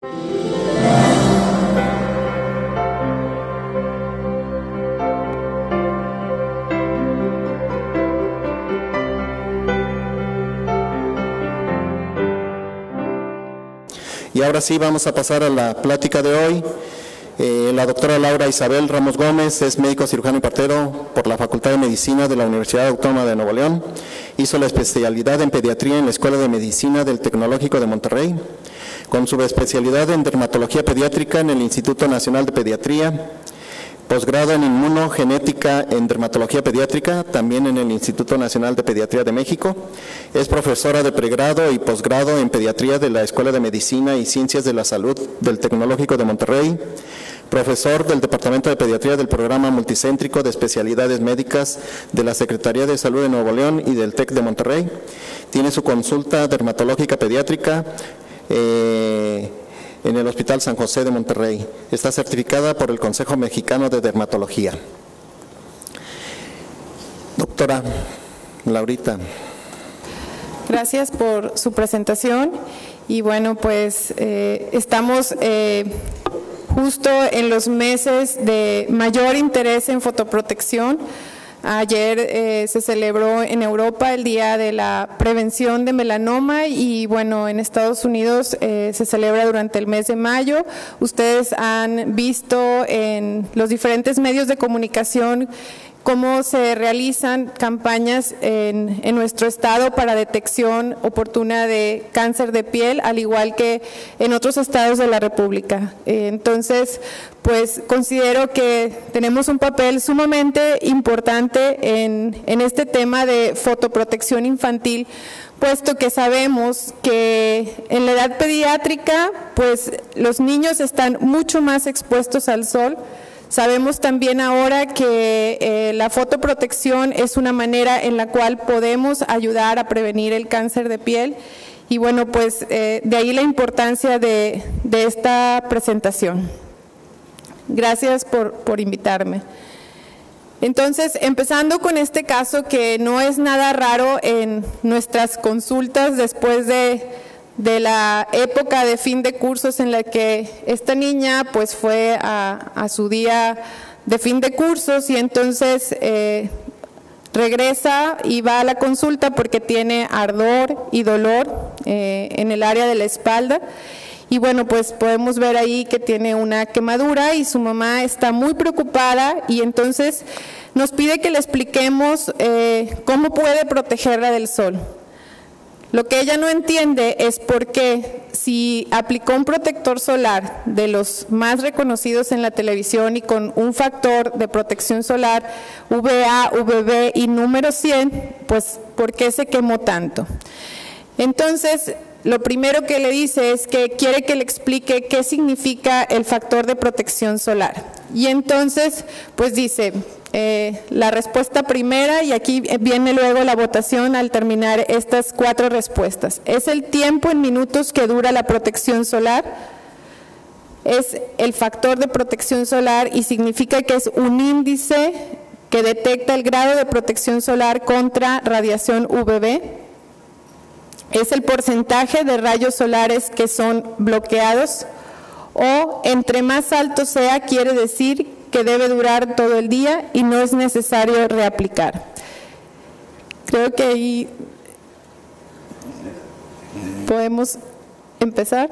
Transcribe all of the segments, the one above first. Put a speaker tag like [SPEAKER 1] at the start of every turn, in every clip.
[SPEAKER 1] Y ahora sí vamos a pasar a la plática de hoy. La doctora Laura Isabel Ramos Gómez es médico cirujano y partero por la Facultad de Medicina de la Universidad Autónoma de Nuevo León. Hizo la especialidad en pediatría en la Escuela de Medicina del Tecnológico de Monterrey, con subespecialidad en dermatología pediátrica en el Instituto Nacional de Pediatría, posgrado en inmunogenética en dermatología pediátrica, también en el Instituto Nacional de Pediatría de México. Es profesora de pregrado y posgrado en pediatría de la Escuela de Medicina y Ciencias de la Salud del Tecnológico de Monterrey, profesor del Departamento de Pediatría del Programa Multicéntrico de Especialidades Médicas de la Secretaría de Salud de Nuevo León y del TEC de Monterrey. Tiene su consulta dermatológica pediátrica en el Hospital San José de Monterrey. Está certificada por el Consejo Mexicano de Dermatología. Doctora Laurita.
[SPEAKER 2] Gracias por su presentación. Y bueno, pues estamos justo en los meses de mayor interés en fotoprotección. Ayer se celebró en Europa el Día de la Prevención de Melanoma y bueno, en Estados Unidos se celebra durante el mes de mayo. Ustedes han visto en los diferentes medios de comunicación cómo se realizan campañas en nuestro estado para detección oportuna de cáncer de piel, al igual que en otros estados de la República. Entonces, pues considero que tenemos un papel sumamente importante en este tema de fotoprotección infantil, puesto que sabemos que en la edad pediátrica, pues los niños están mucho más expuestos al sol. Sabemos también ahora que la fotoprotección es una manera en la cual podemos ayudar a prevenir el cáncer de piel y bueno, pues de ahí la importancia de esta presentación. Gracias por invitarme. Entonces, empezando con este caso que no es nada raro en nuestras consultas después de la época de fin de cursos en la que esta niña pues fue a su día de fin de cursos y entonces regresa y va a la consulta porque tiene ardor y dolor en el área de la espalda y bueno, pues podemos ver ahí que tiene una quemadura y su mamá está muy preocupada y entonces nos pide que le expliquemos cómo puede protegerla del sol. Lo que ella no entiende es por qué si aplicó un protector solar de los más reconocidos en la televisión y con un factor de protección solar UVA, UVB y número 100, pues ¿por qué se quemó tanto? Entonces, lo primero que le dice es que quiere que le explique qué significa el factor de protección solar. Y entonces, pues dice, la respuesta primera, y aquí viene luego la votación al terminar estas 4 respuestas. Es el tiempo en minutos que dura la protección solar, es el factor de protección solar y significa que es un índice que detecta el grado de protección solar contra radiación UVB. Es el porcentaje de rayos solares que son bloqueados o entre más alto sea quiere decir que debe durar todo el día y no es necesario reaplicar. Creo que ahí podemos empezar.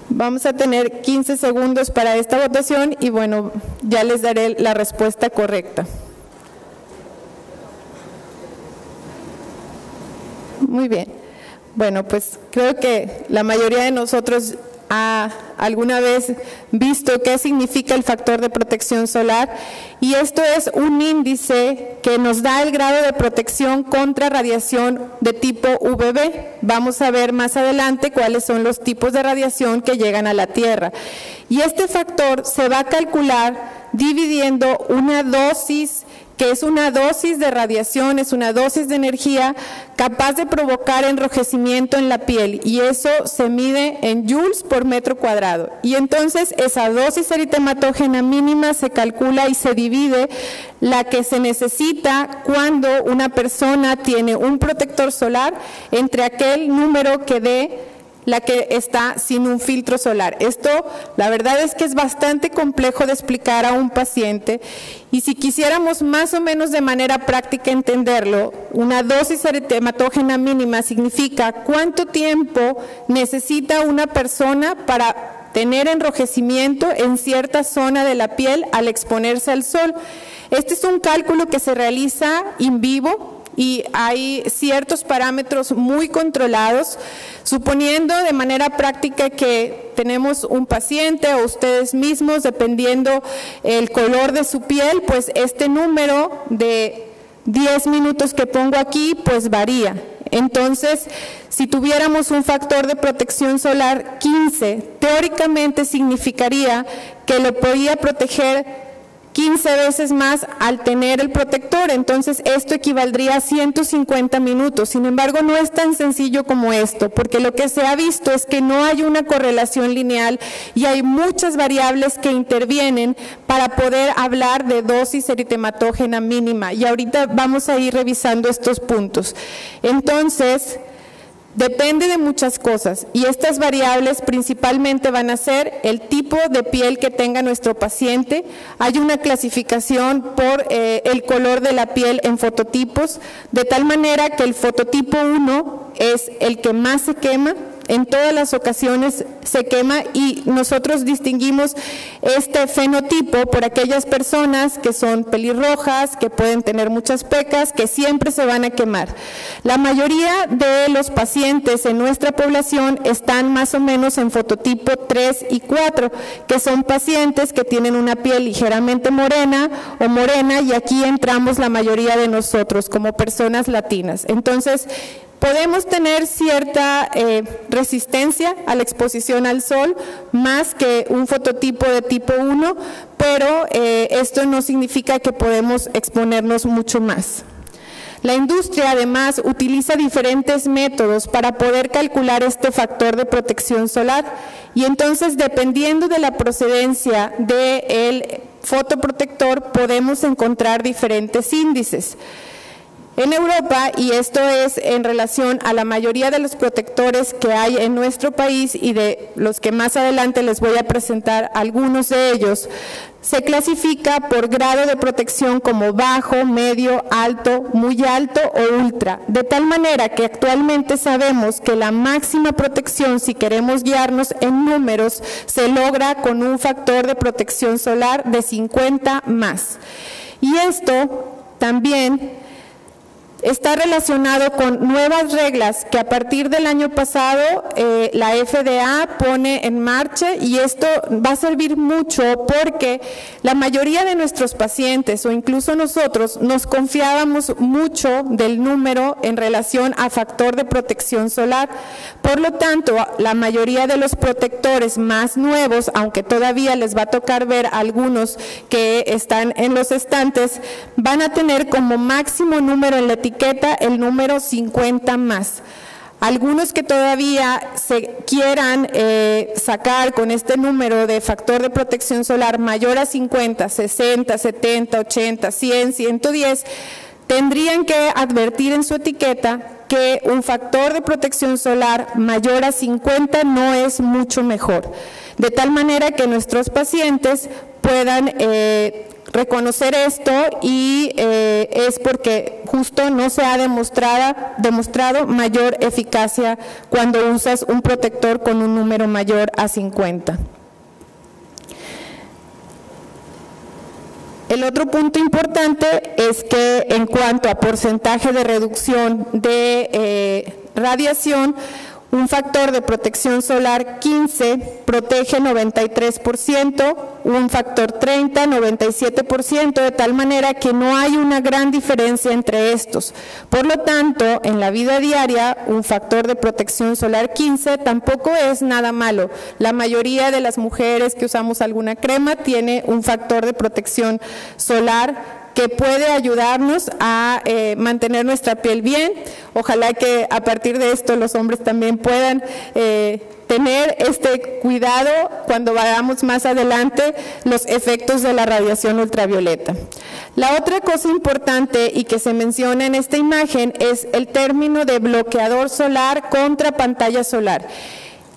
[SPEAKER 2] Vamos a tener 15 segundos para esta votación y bueno, ya les daré la respuesta correcta. Muy bien. Bueno, pues creo que la mayoría de nosotros ha alguna vez visto qué significa el factor de protección solar y esto es un índice que nos da el grado de protección contra radiación de tipo UVB. Vamos a ver más adelante cuáles son los tipos de radiación que llegan a la Tierra. Y este factor se va a calcular dividiendo una dosis que es una dosis de radiación, es una dosis de energía capaz de provocar enrojecimiento en la piel y eso se mide en joules por metro cuadrado. Y entonces esa dosis eritematógena mínima se calcula y se divide la que se necesita cuando una persona tiene un protector solar entre aquel número que dé la que está sin un filtro solar. Esto, la verdad es que es bastante complejo de explicar a un paciente, y si quisiéramos más o menos de manera práctica entenderlo, una dosis eritematógena mínima significa cuánto tiempo necesita una persona para tener enrojecimiento en cierta zona de la piel al exponerse al sol. Este es un cálculo que se realiza in vivo, y hay ciertos parámetros muy controlados, suponiendo de manera práctica que tenemos un paciente o ustedes mismos, dependiendo el color de su piel, pues este número de 10 minutos que pongo aquí, pues varía. Entonces, si tuviéramos un factor de protección solar 15, teóricamente significaría que lo podía proteger 15 veces más al tener el protector. Entonces esto equivaldría a 150 minutos. Sin embargo, no es tan sencillo como esto, porque lo que se ha visto es que no hay una correlación lineal y hay muchas variables que intervienen para poder hablar de dosis eritematógena mínima, y ahorita vamos a ir revisando estos puntos. Entonces, depende de muchas cosas, y estas variables principalmente van a ser el tipo de piel que tenga nuestro paciente. Hay una clasificación por el color de la piel en fototipos, de tal manera que el fototipo 1 es el que más se quema. En todas las ocasiones se quema, y nosotros distinguimos este fenotipo por aquellas personas que son pelirrojas, que pueden tener muchas pecas, que siempre se van a quemar. La mayoría de los pacientes en nuestra población están más o menos en fototipo 3 y 4, que son pacientes que tienen una piel ligeramente morena o morena, y aquí entramos la mayoría de nosotros como personas latinas. Entonces, podemos tener cierta resistencia a la exposición al sol, más que un fototipo de tipo 1, pero esto no significa que podemos exponernos mucho más. La industria además utiliza diferentes métodos para poder calcular este factor de protección solar, y entonces, dependiendo de la procedencia del fotoprotector, podemos encontrar diferentes índices. En Europa, y esto es en relación a la mayoría de los protectores que hay en nuestro país y de los que más adelante les voy a presentar algunos de ellos, se clasifica por grado de protección como bajo, medio, alto, muy alto o ultra, de tal manera que actualmente sabemos que la máxima protección, si queremos guiarnos en números, se logra con un factor de protección solar de 50 más. Y esto también está relacionado con nuevas reglas que a partir del año pasado la FDA pone en marcha, y esto va a servir mucho porque la mayoría de nuestros pacientes o incluso nosotros nos confiábamos mucho del número en relación a factor de protección solar. Por lo tanto, la mayoría de los protectores más nuevos, aunque todavía les va a tocar ver algunos que están en los estantes, van a tener como máximo número en la etiqueta el número 50 más. Algunos que todavía se quieran sacar con este número de factor de protección solar mayor a 50, 60, 70, 80, 100, 110, tendrían que advertir en su etiqueta que un factor de protección solar mayor a 50 no es mucho mejor, de tal manera que nuestros pacientes puedan reconocer esto, y es porque justo no se ha demostrado mayor eficacia cuando usas un protector con un número mayor a 50. El otro punto importante es que en cuanto a porcentaje de reducción de radiación, un factor de protección solar 15 protege 93%, un factor 30, 97%, de tal manera que no hay una gran diferencia entre estos. Por lo tanto, en la vida diaria, un factor de protección solar 15 tampoco es nada malo. La mayoría de las mujeres que usamos alguna crema tiene un factor de protección solar que puede ayudarnos a mantener nuestra piel bien. Ojalá que a partir de esto los hombres también puedan tener este cuidado cuando vayamos más adelante los efectos de la radiación ultravioleta. La otra cosa importante y que se menciona en esta imagen es el término de bloqueador solar contra pantalla solar.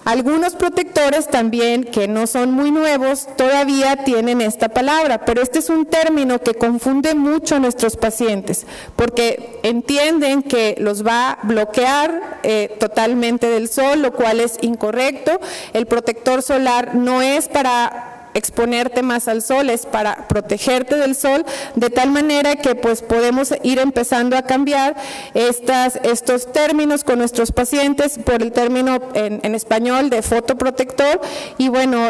[SPEAKER 2] Algunos protectores también, que no son muy nuevos, todavía tienen esta palabra, pero este es un término que confunde mucho a nuestros pacientes, porque entienden que los va a bloquear totalmente del sol, lo cual es incorrecto. El protector solar no es para exponerte más al sol, es para protegerte del sol, de tal manera que pues podemos ir empezando a cambiar estos términos con nuestros pacientes por el término en español de fotoprotector y bueno,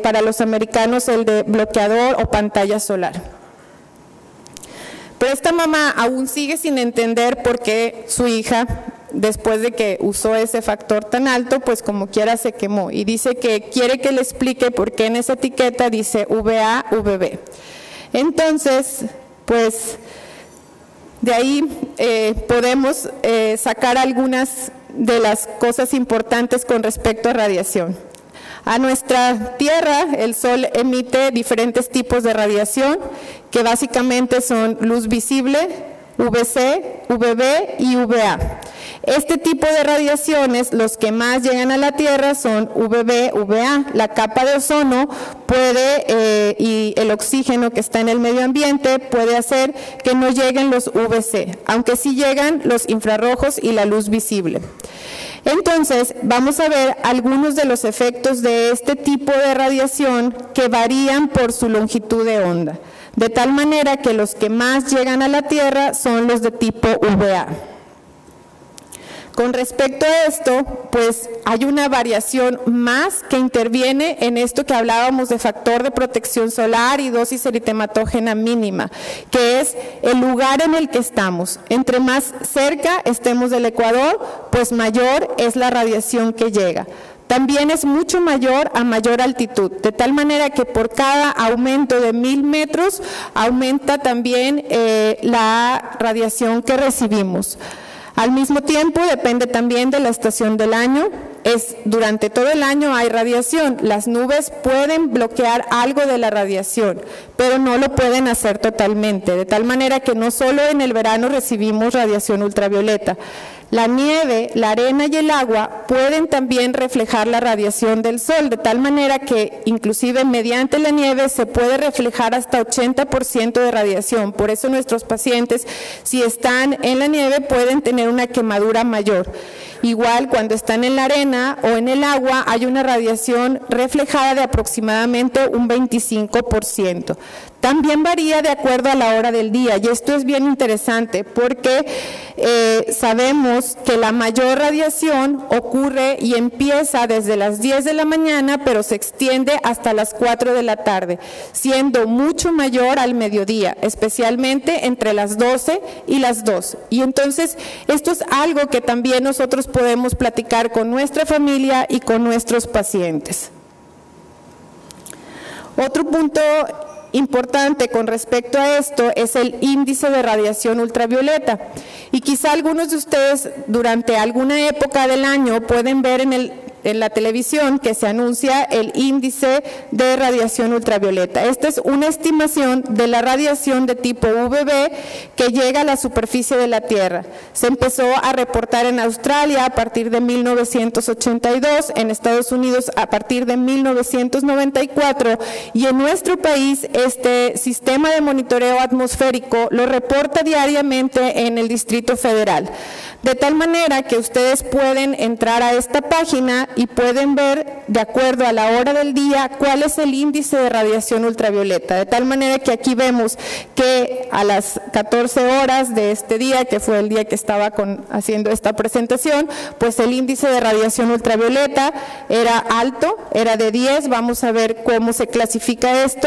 [SPEAKER 2] para los americanos el de bloqueador o pantalla solar. Pero esta mamá aún sigue sin entender por qué su hija, después de que usó ese factor tan alto, pues como quiera se quemó. Y dice que quiere que le explique por qué en esa etiqueta dice VA, VB. Entonces, pues de ahí podemos sacar algunas de las cosas importantes con respecto a radiación. A nuestra Tierra, el Sol emite diferentes tipos de radiación, que básicamente son luz visible, UVC, UVB y UVA. Este tipo de radiaciones, los que más llegan a la Tierra son UVB, UVA. La capa de ozono puede, y el oxígeno que está en el medio ambiente puede hacer que no lleguen los UVC, aunque sí llegan los infrarrojos y la luz visible. Entonces, vamos a ver algunos de los efectos de este tipo de radiación que varían por su longitud de onda, de tal manera que los que más llegan a la Tierra son los de tipo UVA. Con respecto a esto, pues hay una variación más que interviene en esto que hablábamos de factor de protección solar y dosis eritematógena mínima, que es el lugar en el que estamos. Entre más cerca estemos del ecuador, pues mayor es la radiación que llega. También es mucho mayor a mayor altitud, de tal manera que por cada aumento de 1000 metros aumenta también la radiación que recibimos. Al mismo tiempo, depende también de la estación del año. Durante todo el año hay radiación. Las nubes pueden bloquear algo de la radiación, pero no lo pueden hacer totalmente, de tal manera que no solo en el verano recibimos radiación ultravioleta. La nieve, la arena y el agua pueden también reflejar la radiación del sol, de tal manera que inclusive mediante la nieve se puede reflejar hasta 80% de radiación. Por eso nuestros pacientes, si están en la nieve, pueden tener una quemadura mayor. Igual cuando están en la arena o en el agua hay una radiación reflejada de aproximadamente un 25%. También varía de acuerdo a la hora del día, y esto es bien interesante porque sabemos que la mayor radiación ocurre y empieza desde las 10 de la mañana, pero se extiende hasta las 4 de la tarde, siendo mucho mayor al mediodía, especialmente entre las 12 y las 2. Y entonces esto es algo que también nosotros podemos platicar con nuestra familia y con nuestros pacientes. Otro punto importante con respecto a esto es el índice de radiación ultravioleta, y quizá algunos de ustedes durante alguna época del año pueden ver en la televisión que se anuncia el índice de radiación ultravioleta. Esta es una estimación de la radiación de tipo UVB que llega a la superficie de la Tierra. Se empezó a reportar en Australia a partir de 1982, en Estados Unidos a partir de 1994, y en nuestro país este sistema de monitoreo atmosférico lo reporta diariamente en el Distrito Federal. De tal manera que ustedes pueden entrar a esta página y pueden ver, de acuerdo a la hora del día, cuál es el índice de radiación ultravioleta. De tal manera que aquí vemos que a las 14 horas de este día, que fue el día que estaba haciendo esta presentación, pues el índice de radiación ultravioleta era alto, era de 10. Vamos a ver cómo se clasifica esto.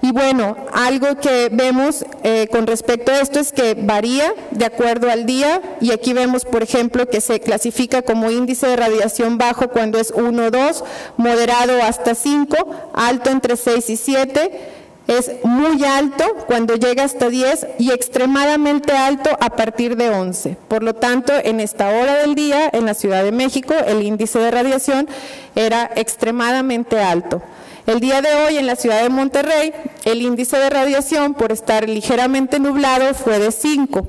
[SPEAKER 2] Y bueno, algo que vemos con respecto a esto es que varía de acuerdo al día, y aquí vemos, por ejemplo, que se clasifica como índice de radiación bajo cuando es 1 o 2, moderado hasta 5, alto entre 6 y 7, es muy alto cuando llega hasta 10 y extremadamente alto a partir de 11. Por lo tanto, en esta hora del día, en la Ciudad de México, el índice de radiación era extremadamente alto. El día de hoy en la ciudad de Monterrey, el índice de radiación por estar ligeramente nublado fue de 5.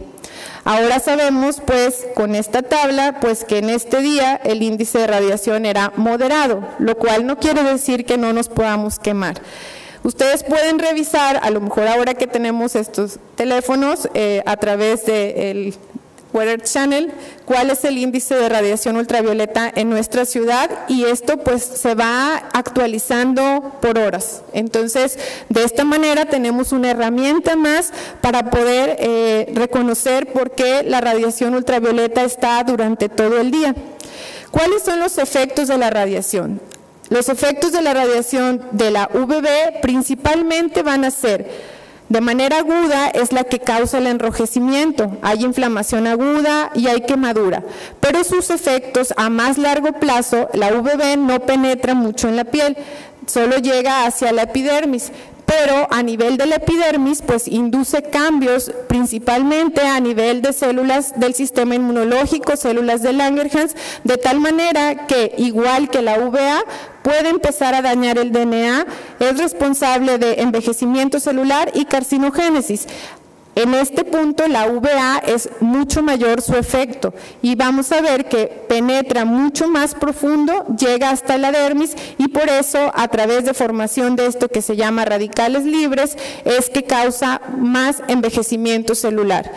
[SPEAKER 2] Ahora sabemos, pues, con esta tabla, pues que en este día el índice de radiación era moderado, lo cual no quiere decir que no nos podamos quemar. Ustedes pueden revisar, a lo mejor ahora que tenemos estos teléfonos, a través del Weather Channel, cuál es el índice de radiación ultravioleta en nuestra ciudad, y esto pues se va actualizando por horas. Entonces, de esta manera tenemos una herramienta más para poder reconocer por qué la radiación ultravioleta está durante todo el día. ¿Cuáles son los efectos de la radiación? Los efectos de la radiación de la UVB principalmente van a ser: de manera aguda es la que causa el enrojecimiento, hay inflamación aguda y hay quemadura, pero sus efectos a más largo plazo, la UVB no penetra mucho en la piel, solo llega hacia la epidermis, pero a nivel de la epidermis pues induce cambios principalmente a nivel de células del sistema inmunológico, células de Langerhans, de tal manera que igual que la UVA puede empezar a dañar el DNA, es responsable de envejecimiento celular y carcinogénesis. En este punto la UVA es mucho mayor su efecto y vamos a ver que penetra mucho más profundo, llega hasta la dermis, y por eso a través de formación de esto que se llama radicales libres es que causa más envejecimiento celular.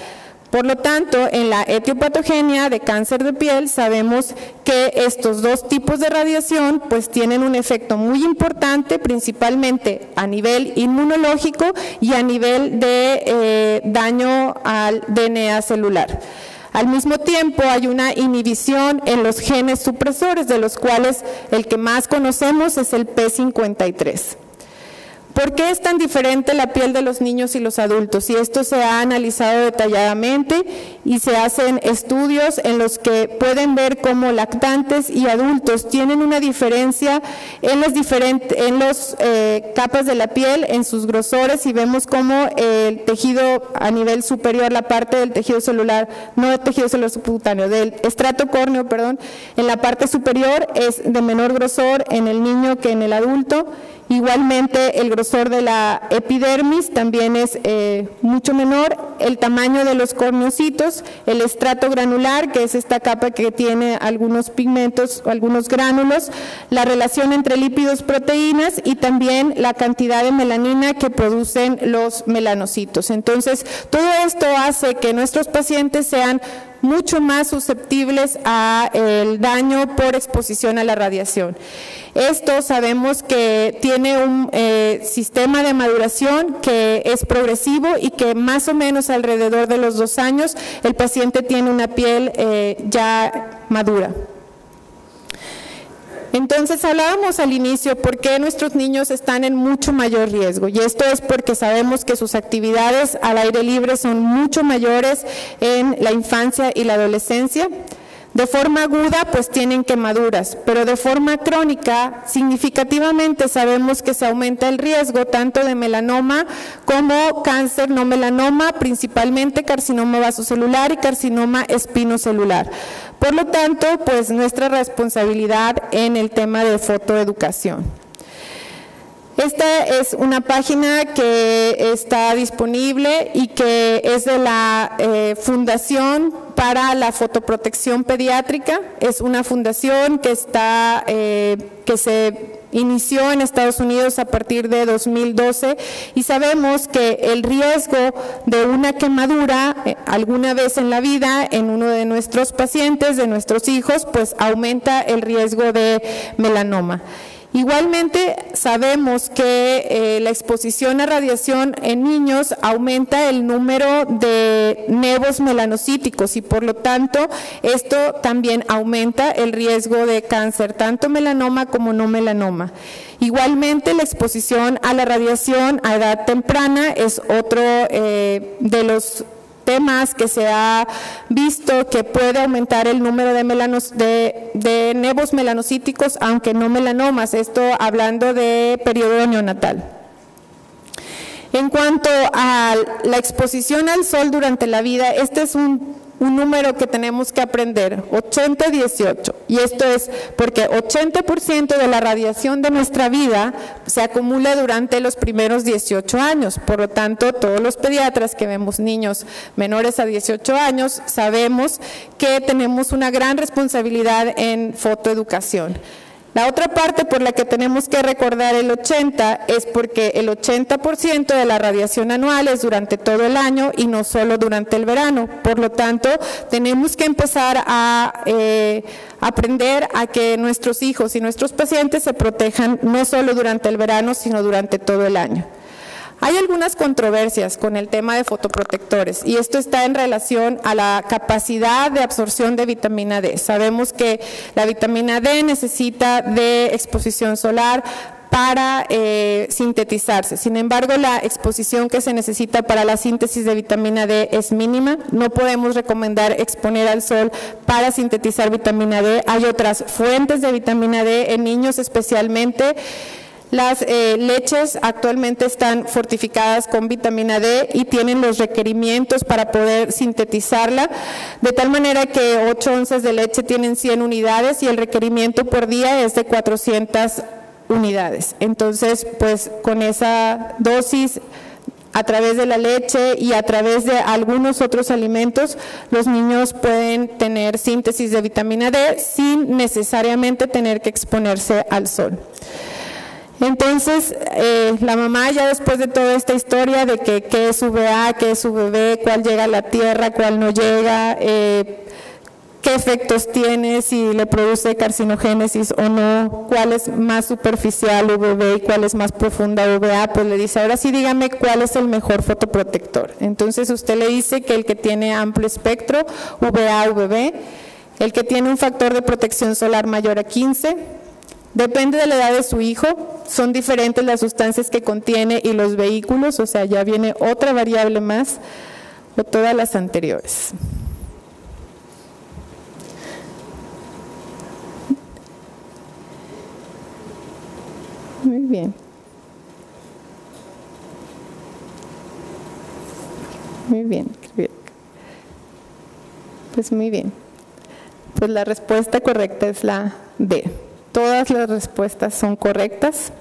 [SPEAKER 2] Por lo tanto, en la etiopatogenia de cáncer de piel sabemos que estos dos tipos de radiación pues tienen un efecto muy importante, principalmente a nivel inmunológico y a nivel de daño al DNA celular. Al mismo tiempo hay una inhibición en los genes supresores, de los cuales el que más conocemos es el P53. ¿Por qué es tan diferente la piel de los niños y los adultos? Y esto se ha analizado detalladamente y se hacen estudios en los que pueden ver cómo lactantes y adultos tienen una diferencia en las capas de la piel, en sus grosores, y vemos cómo el tejido a nivel superior, la parte del tejido celular, no del tejido celular subcutáneo, del estrato córneo, perdón, en la parte superior es de menor grosor en el niño que en el adulto. Igualmente el grosor de la epidermis también es mucho menor, el tamaño de los corneocitos, el estrato granular, que es esta capa que tiene algunos pigmentos, algunos gránulos, la relación entre lípidos, proteínas y también la cantidad de melanina que producen los melanocitos. Entonces, todo esto hace que nuestros pacientes sean mucho más susceptibles al daño por exposición a la radiación. Esto sabemos que tiene un sistema de maduración que es progresivo y que más o menos alrededor de los 2 años el paciente tiene una piel ya madura. Entonces hablábamos al inicio por qué nuestros niños están en mucho mayor riesgo, y esto es porque sabemos que sus actividades al aire libre son mucho mayores en la infancia y la adolescencia. De forma aguda pues tienen quemaduras, pero de forma crónica significativamente sabemos que se aumenta el riesgo tanto de melanoma como cáncer no melanoma, principalmente carcinoma vasocelular y carcinoma espinocelular. Por lo tanto, pues nuestra responsabilidad en el tema de fotoeducación. Esta es una página que está disponible y que es de la Fundación para la Fotoprotección Pediátrica. Es una fundación que se inició en Estados Unidos a partir de 2012 y sabemos que el riesgo de una quemadura alguna vez en la vida en uno de nuestros pacientes, de nuestros hijos, pues aumenta el riesgo de melanoma. Igualmente sabemos que la exposición a radiación en niños aumenta el número de nevos melanocíticos y por lo tanto esto también aumenta el riesgo de cáncer, tanto melanoma como no melanoma. Igualmente la exposición a la radiación a edad temprana es otro de los temas que se ha visto que puede aumentar el número de nevos melanocíticos, aunque no melanomas, esto hablando de periodo neonatal. En cuanto a la exposición al sol durante la vida, este es un un número que tenemos que aprender, 80-18, y esto es porque 80% de la radiación de nuestra vida se acumula durante los primeros 18 años, por lo tanto todos los pediatras que vemos niños menores a 18 años sabemos que tenemos una gran responsabilidad en fotoeducación. La otra parte por la que tenemos que recordar el 80 es porque el 80% de la radiación anual es durante todo el año y no solo durante el verano. Por lo tanto, tenemos que empezar a aprender a que nuestros hijos y nuestros pacientes se protejan no solo durante el verano, sino durante todo el año. Hay algunas controversias con el tema de fotoprotectores y esto está en relación a la capacidad de absorción de vitamina D. Sabemos que la vitamina D necesita de exposición solar para sintetizarse. Sin embargo, la exposición que se necesita para la síntesis de vitamina D es mínima. No podemos recomendar exponer al sol para sintetizar vitamina D. Hay otras fuentes de vitamina D en niños especialmente. Las leches actualmente están fortificadas con vitamina D y tienen los requerimientos para poder sintetizarla, de tal manera que 8 onzas de leche tienen 100 unidades y el requerimiento por día es de 400 unidades. Entonces, pues con esa dosis, a través de la leche y a través de algunos otros alimentos, los niños pueden tener síntesis de vitamina D sin necesariamente tener que exponerse al sol. Entonces, la mamá ya después de toda esta historia de que qué es VA, qué es VB, cuál llega a la tierra, cuál no llega, qué efectos tiene, si le produce carcinogénesis o no, cuál es más superficial VB y cuál es más profunda VA, pues le dice, ahora sí dígame cuál es el mejor fotoprotector. Entonces usted le dice que el que tiene amplio espectro, VA, VB, el que tiene un factor de protección solar mayor a 15, depende de la edad de su hijo, son diferentes las sustancias que contiene y los vehículos, o sea, ya viene otra variable más, o todas las anteriores. Muy bien. Muy bien. Pues muy bien. Pues la respuesta correcta es la D. Todas las respuestas son correctas.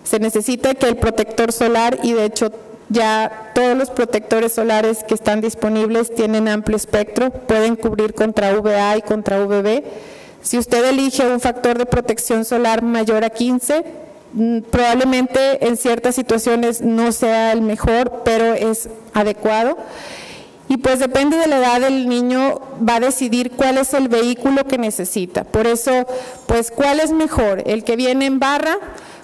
[SPEAKER 2] Se necesita que el protector solar, y de hecho ya todos los protectores solares que están disponibles tienen amplio espectro, pueden cubrir contra VA y contra VB. Si usted elige un factor de protección solar mayor a 15, probablemente en ciertas situaciones no sea el mejor, pero es adecuado. Y pues depende de la edad del niño, va a decidir cuál es el vehículo que necesita. Por eso, pues, ¿cuál es mejor? ¿El que viene en barra?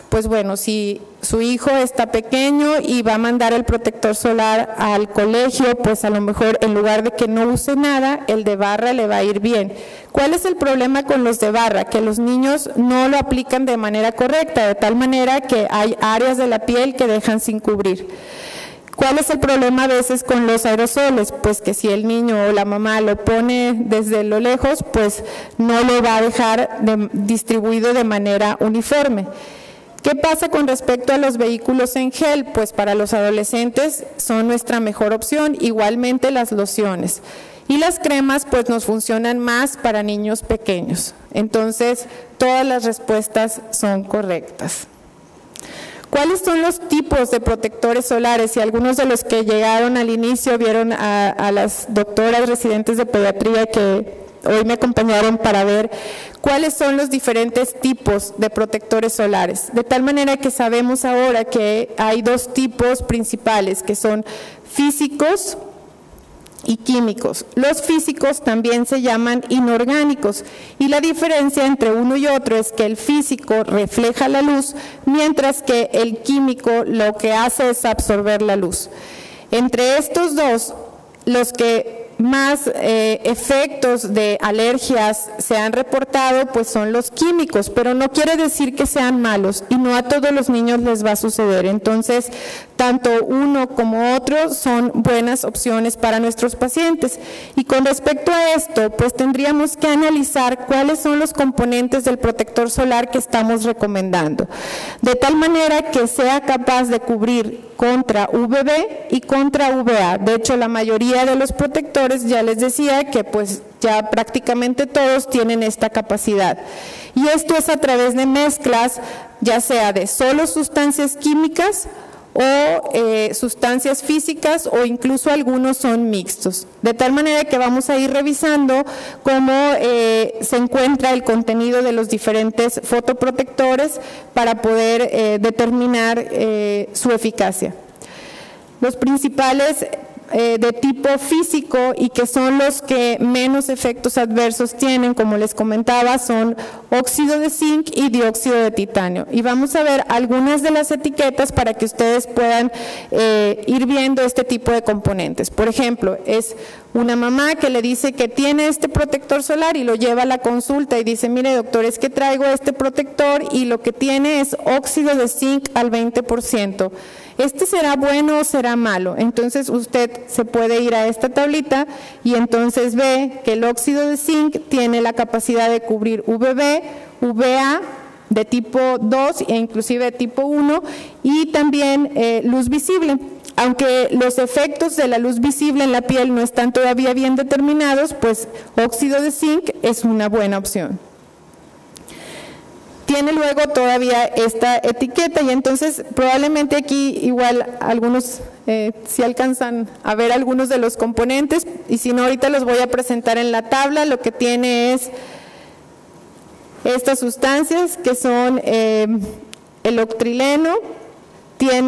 [SPEAKER 2] Pues bueno, si su hijo está pequeño y va a mandar el protector solar al colegio, pues a lo mejor en lugar de que no use nada, el de barra le va a ir bien. ¿Cuál es el problema con los de barra? Que los niños no lo aplican de manera correcta, de tal manera que hay áreas de la piel que dejan sin cubrir. ¿Cuál es el problema a veces con los aerosoles? Pues que si el niño o la mamá lo pone desde lo lejos, pues no lo va a dejar distribuido de manera uniforme. ¿Qué pasa con respecto a los vehículos en gel? Pues para los adolescentes son nuestra mejor opción, igualmente las lociones. Y las cremas pues nos funcionan más para niños pequeños. Entonces, todas las respuestas son correctas. ¿Cuáles son los tipos de protectores solares? Y algunos de los que llegaron al inicio vieron a las doctoras residentes de pediatría que hoy me acompañaron para ver cuáles son los diferentes tipos de protectores solares. De tal manera que sabemos ahora que hay dos tipos principales, que son físicos y químicos. Los físicos también se llaman inorgánicos y la diferencia entre uno y otro es que el físico refleja la luz, mientras que el químico lo que hace es absorber la luz. Entre estos dos, los que más efectos de alergias se han reportado, pues son los químicos, pero no quiere decir que sean malos y no a todos los niños les va a suceder. Entonces, tanto uno como otro son buenas opciones para nuestros pacientes. Y con respecto a esto, pues tendríamos que analizar cuáles son los componentes del protector solar que estamos recomendando, de tal manera que sea capaz de cubrir contra UVB y contra UVA. De hecho, la mayoría de los protectores protectores, ya les decía que pues ya prácticamente todos tienen esta capacidad. Y esto es a través de mezclas, ya sea de solo sustancias químicas o sustancias físicas, o incluso algunos son mixtos. De tal manera que vamos a ir revisando cómo se encuentra el contenido de los diferentes fotoprotectores para poder determinar su eficacia. Los principales de tipo físico y que son los que menos efectos adversos tienen, como les comentaba, son óxido de zinc y dióxido de titanio. Y vamos a ver algunas de las etiquetas para que ustedes puedan ir viendo este tipo de componentes. Por ejemplo, es una mamá que le dice que tiene este protector solar y lo lleva a la consulta y dice, mire doctor, es que traigo este protector y lo que tiene es óxido de zinc al 20%. ¿Este será bueno o será malo? Entonces usted se puede ir a esta tablita y entonces ve que el óxido de zinc tiene la capacidad de cubrir UVB, UVA de tipo 2 e inclusive de tipo 1 y también luz visible. Aunque los efectos de la luz visible en la piel no están todavía bien determinados, pues óxido de zinc es una buena opción. Tiene luego todavía esta etiqueta y entonces probablemente aquí igual algunos si alcanzan a ver algunos de los componentes y si no ahorita los voy a presentar en la tabla. Lo que tiene es estas sustancias que son el octrileno,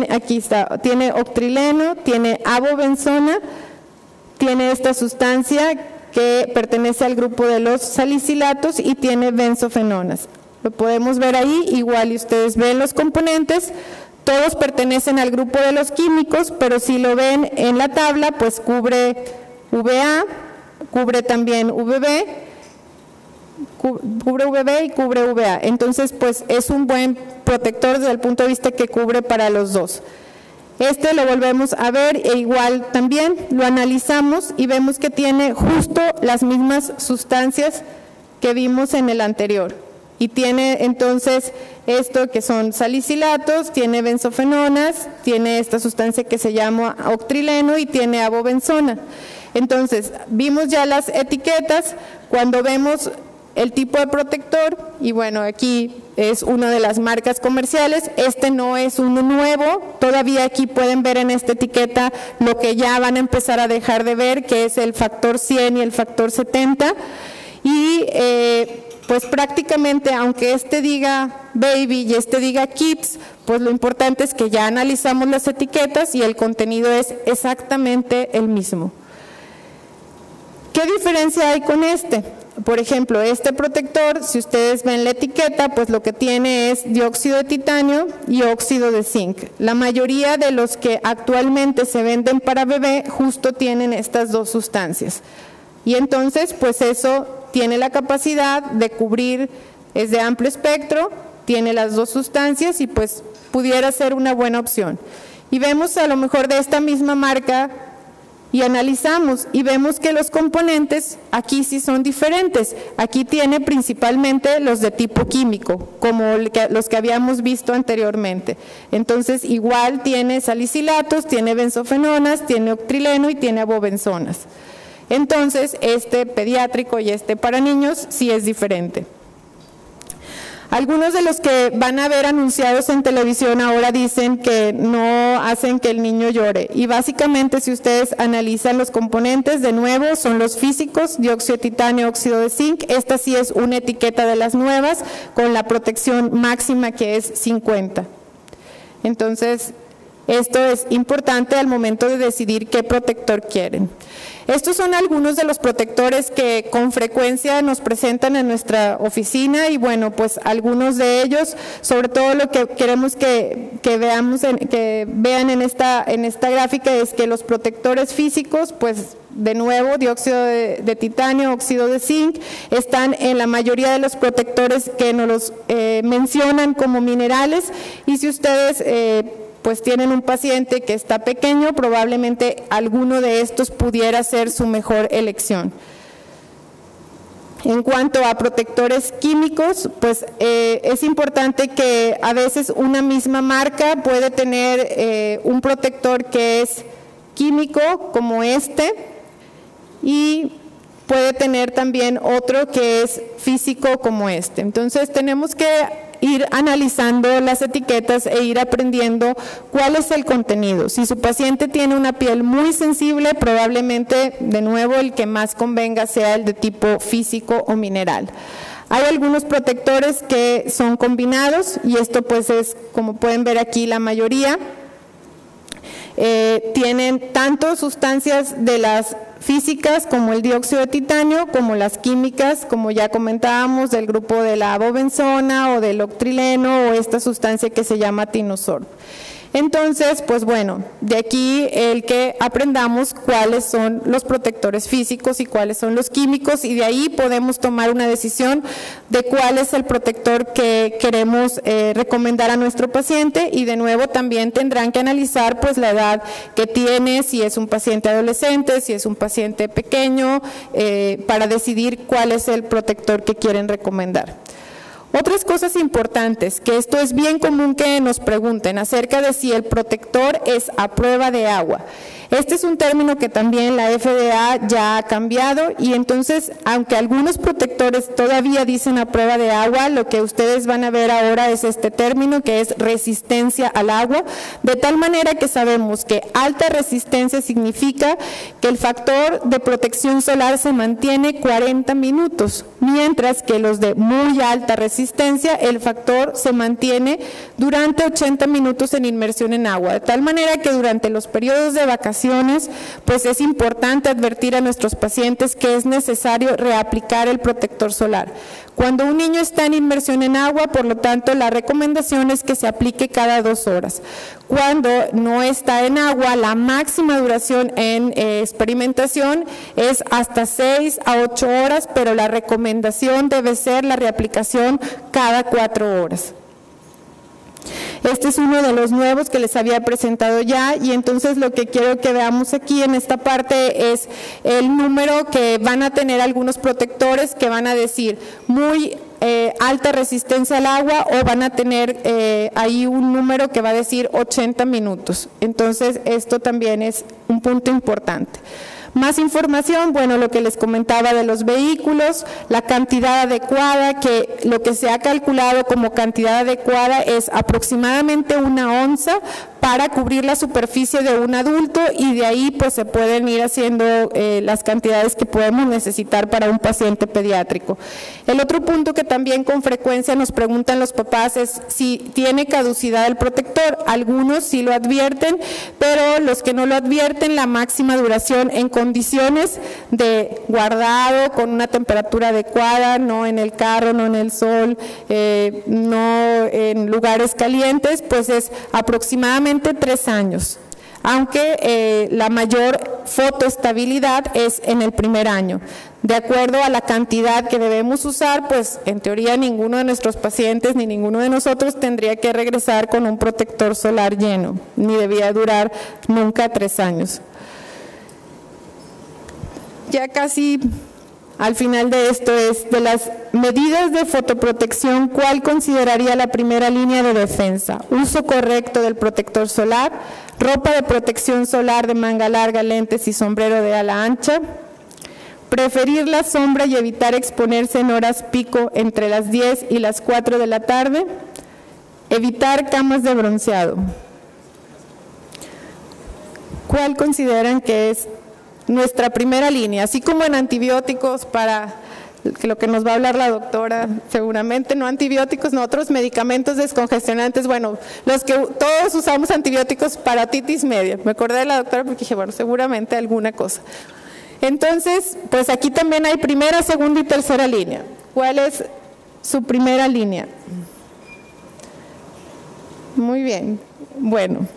[SPEAKER 2] aquí está, tiene octrileno, tiene avobenzona, tiene esta sustancia que pertenece al grupo de los salicilatos y tiene benzofenonas. Lo podemos ver ahí, igual y ustedes ven los componentes, todos pertenecen al grupo de los químicos, pero si lo ven en la tabla, pues cubre UVA, cubre también UVB, cubre UVB y cubre UVA. Entonces, pues es un buen protector desde el punto de vista que cubre para los dos. Este lo volvemos a ver e igual también lo analizamos y vemos que tiene justo las mismas sustancias que vimos en el anterior. Y tiene entonces esto que son salicilatos, tiene benzofenonas, tiene esta sustancia que se llama octrileno y tiene avobenzona. Entonces, vimos ya las etiquetas, cuando vemos el tipo de protector, y bueno, aquí es una de las marcas comerciales, este no es uno nuevo, todavía aquí pueden ver en esta etiqueta lo que ya van a empezar a dejar de ver, que es el factor 100 y el factor 70, y pues prácticamente aunque este diga baby y este diga kids, pues lo importante es que ya analizamos las etiquetas y el contenido es exactamente el mismo. ¿Qué diferencia hay con este? Por ejemplo, este protector, si ustedes ven la etiqueta, pues lo que tiene es dióxido de titanio y óxido de zinc. La mayoría de los que actualmente se venden para bebé justo tienen estas dos sustancias. Y entonces, pues eso tiene la capacidad de cubrir, es de amplio espectro, tiene las dos sustancias y pues pudiera ser una buena opción. Y vemos a lo mejor de esta misma marca y analizamos y vemos que los componentes aquí sí son diferentes. Aquí tiene principalmente los de tipo químico, como los que habíamos visto anteriormente. Entonces igual tiene salicilatos, tiene benzofenonas, tiene octrileno y tiene avobенzonas. Entonces, este pediátrico y este para niños sí es diferente. Algunos de los que van a ver anunciados en televisión ahora dicen que no hacen que el niño llore. Y básicamente, si ustedes analizan los componentes, de nuevo, son los físicos, dióxido de titanio, óxido de zinc. Esta sí es una etiqueta de las nuevas, con la protección máxima que es 50. Entonces, esto es importante al momento de decidir qué protector quieren. Estos son algunos de los protectores que con frecuencia nos presentan en nuestra oficina y bueno, pues algunos de ellos, sobre todo lo que queremos que vean en esta gráfica es que los protectores físicos, pues de nuevo, dióxido de titanio, óxido de zinc, están en la mayoría de los protectores que nos los mencionan como minerales y si ustedes pues tienen un paciente que está pequeño, probablemente alguno de estos pudiera ser su mejor elección. En cuanto a protectores químicos, pues es importante que a veces una misma marca puede tener un protector que es químico como este, y puede tener también otro que es físico como este. Entonces tenemos que ir analizando las etiquetas e ir aprendiendo cuál es el contenido. Si su paciente tiene una piel muy sensible, probablemente, de nuevo, el que más convenga sea el de tipo físico o mineral. Hay algunos protectores que son combinados y esto pues es, como pueden ver aquí, la mayoría. Tienen tanto sustancias de las físicas como el dióxido de titanio, como las químicas, como ya comentábamos, del grupo de la avobenzona o del octrileno o esta sustancia que se llama tinosorb. Entonces, pues bueno, de aquí el que aprendamos cuáles son los protectores físicos y cuáles son los químicos, y de ahí podemos tomar una decisión de cuál es el protector que queremos recomendar a nuestro paciente, y de nuevo también tendrán que analizar pues la edad que tiene, si es un paciente adolescente, si es un paciente pequeño, para decidir cuál es el protector que quieren recomendar. Otras cosas importantes, que esto es bien común que nos pregunten acerca de si el protector es a prueba de agua. Este es un término que también la FDA ya ha cambiado, y entonces, aunque algunos protectores todavía dicen a prueba de agua, lo que ustedes van a ver ahora es este término que es resistencia al agua, de tal manera que sabemos que alta resistencia significa que el factor de protección solar se mantiene 40 minutos, mientras que los de muy alta resistencia, el factor se mantiene durante 80 minutos en inmersión en agua, de tal manera que durante los periodos de vacaciones, pues es importante advertir a nuestros pacientes que es necesario reaplicar el protector solar. Cuando un niño está en inmersión en agua, por lo tanto, la recomendación es que se aplique cada 2 horas. Cuando no está en agua, la máxima duración en experimentación es hasta 6 a 8 horas, pero la recomendación debe ser la reaplicación cada 4 horas. Este es uno de los nuevos que les había presentado ya, y entonces lo que quiero que veamos aquí en esta parte es el número que van a tener algunos protectores que van a decir muy alta resistencia al agua, o van a tener ahí un número que va a decir 80 minutos. Entonces esto también es un punto importante. Más información, bueno, lo que les comentaba de los vehículos, la cantidad adecuada, que lo que se ha calculado como cantidad adecuada es aproximadamente 1 onza para cubrir la superficie de un adulto, y de ahí pues se pueden ir haciendo las cantidades que podemos necesitar para un paciente pediátrico. El otro punto que también con frecuencia nos preguntan los papás es si tiene caducidad el protector. Algunos sí lo advierten, pero los que no lo advierten, la máxima duración en condiciones de guardado con una temperatura adecuada, no en el carro, no en el sol, no en lugares calientes, pues es aproximadamente 3 años, aunque la mayor fotoestabilidad es en el primer año. De acuerdo a la cantidad que debemos usar, pues en teoría ninguno de nuestros pacientes ni ninguno de nosotros tendría que regresar con un protector solar lleno, ni debía durar nunca 3 años. Ya casi al final de esto es, de las medidas de fotoprotección, ¿cuál consideraría la primera línea de defensa? Uso correcto del protector solar, ropa de protección solar de manga larga, lentes y sombrero de ala ancha, preferir la sombra y evitar exponerse en horas pico entre las 10 y las 4 de la tarde, evitar camas de bronceado. ¿Cuál consideran que es nuestra primera línea? Así como en antibióticos, para lo que nos va a hablar la doctora, seguramente no antibióticos, no otros medicamentos descongestionantes, bueno, los que todos usamos antibióticos para otitis media. Me acordé de la doctora porque dije, bueno, seguramente alguna cosa. Entonces, pues aquí también hay primera, segunda y tercera línea. ¿Cuál es su primera línea? Muy bien, bueno.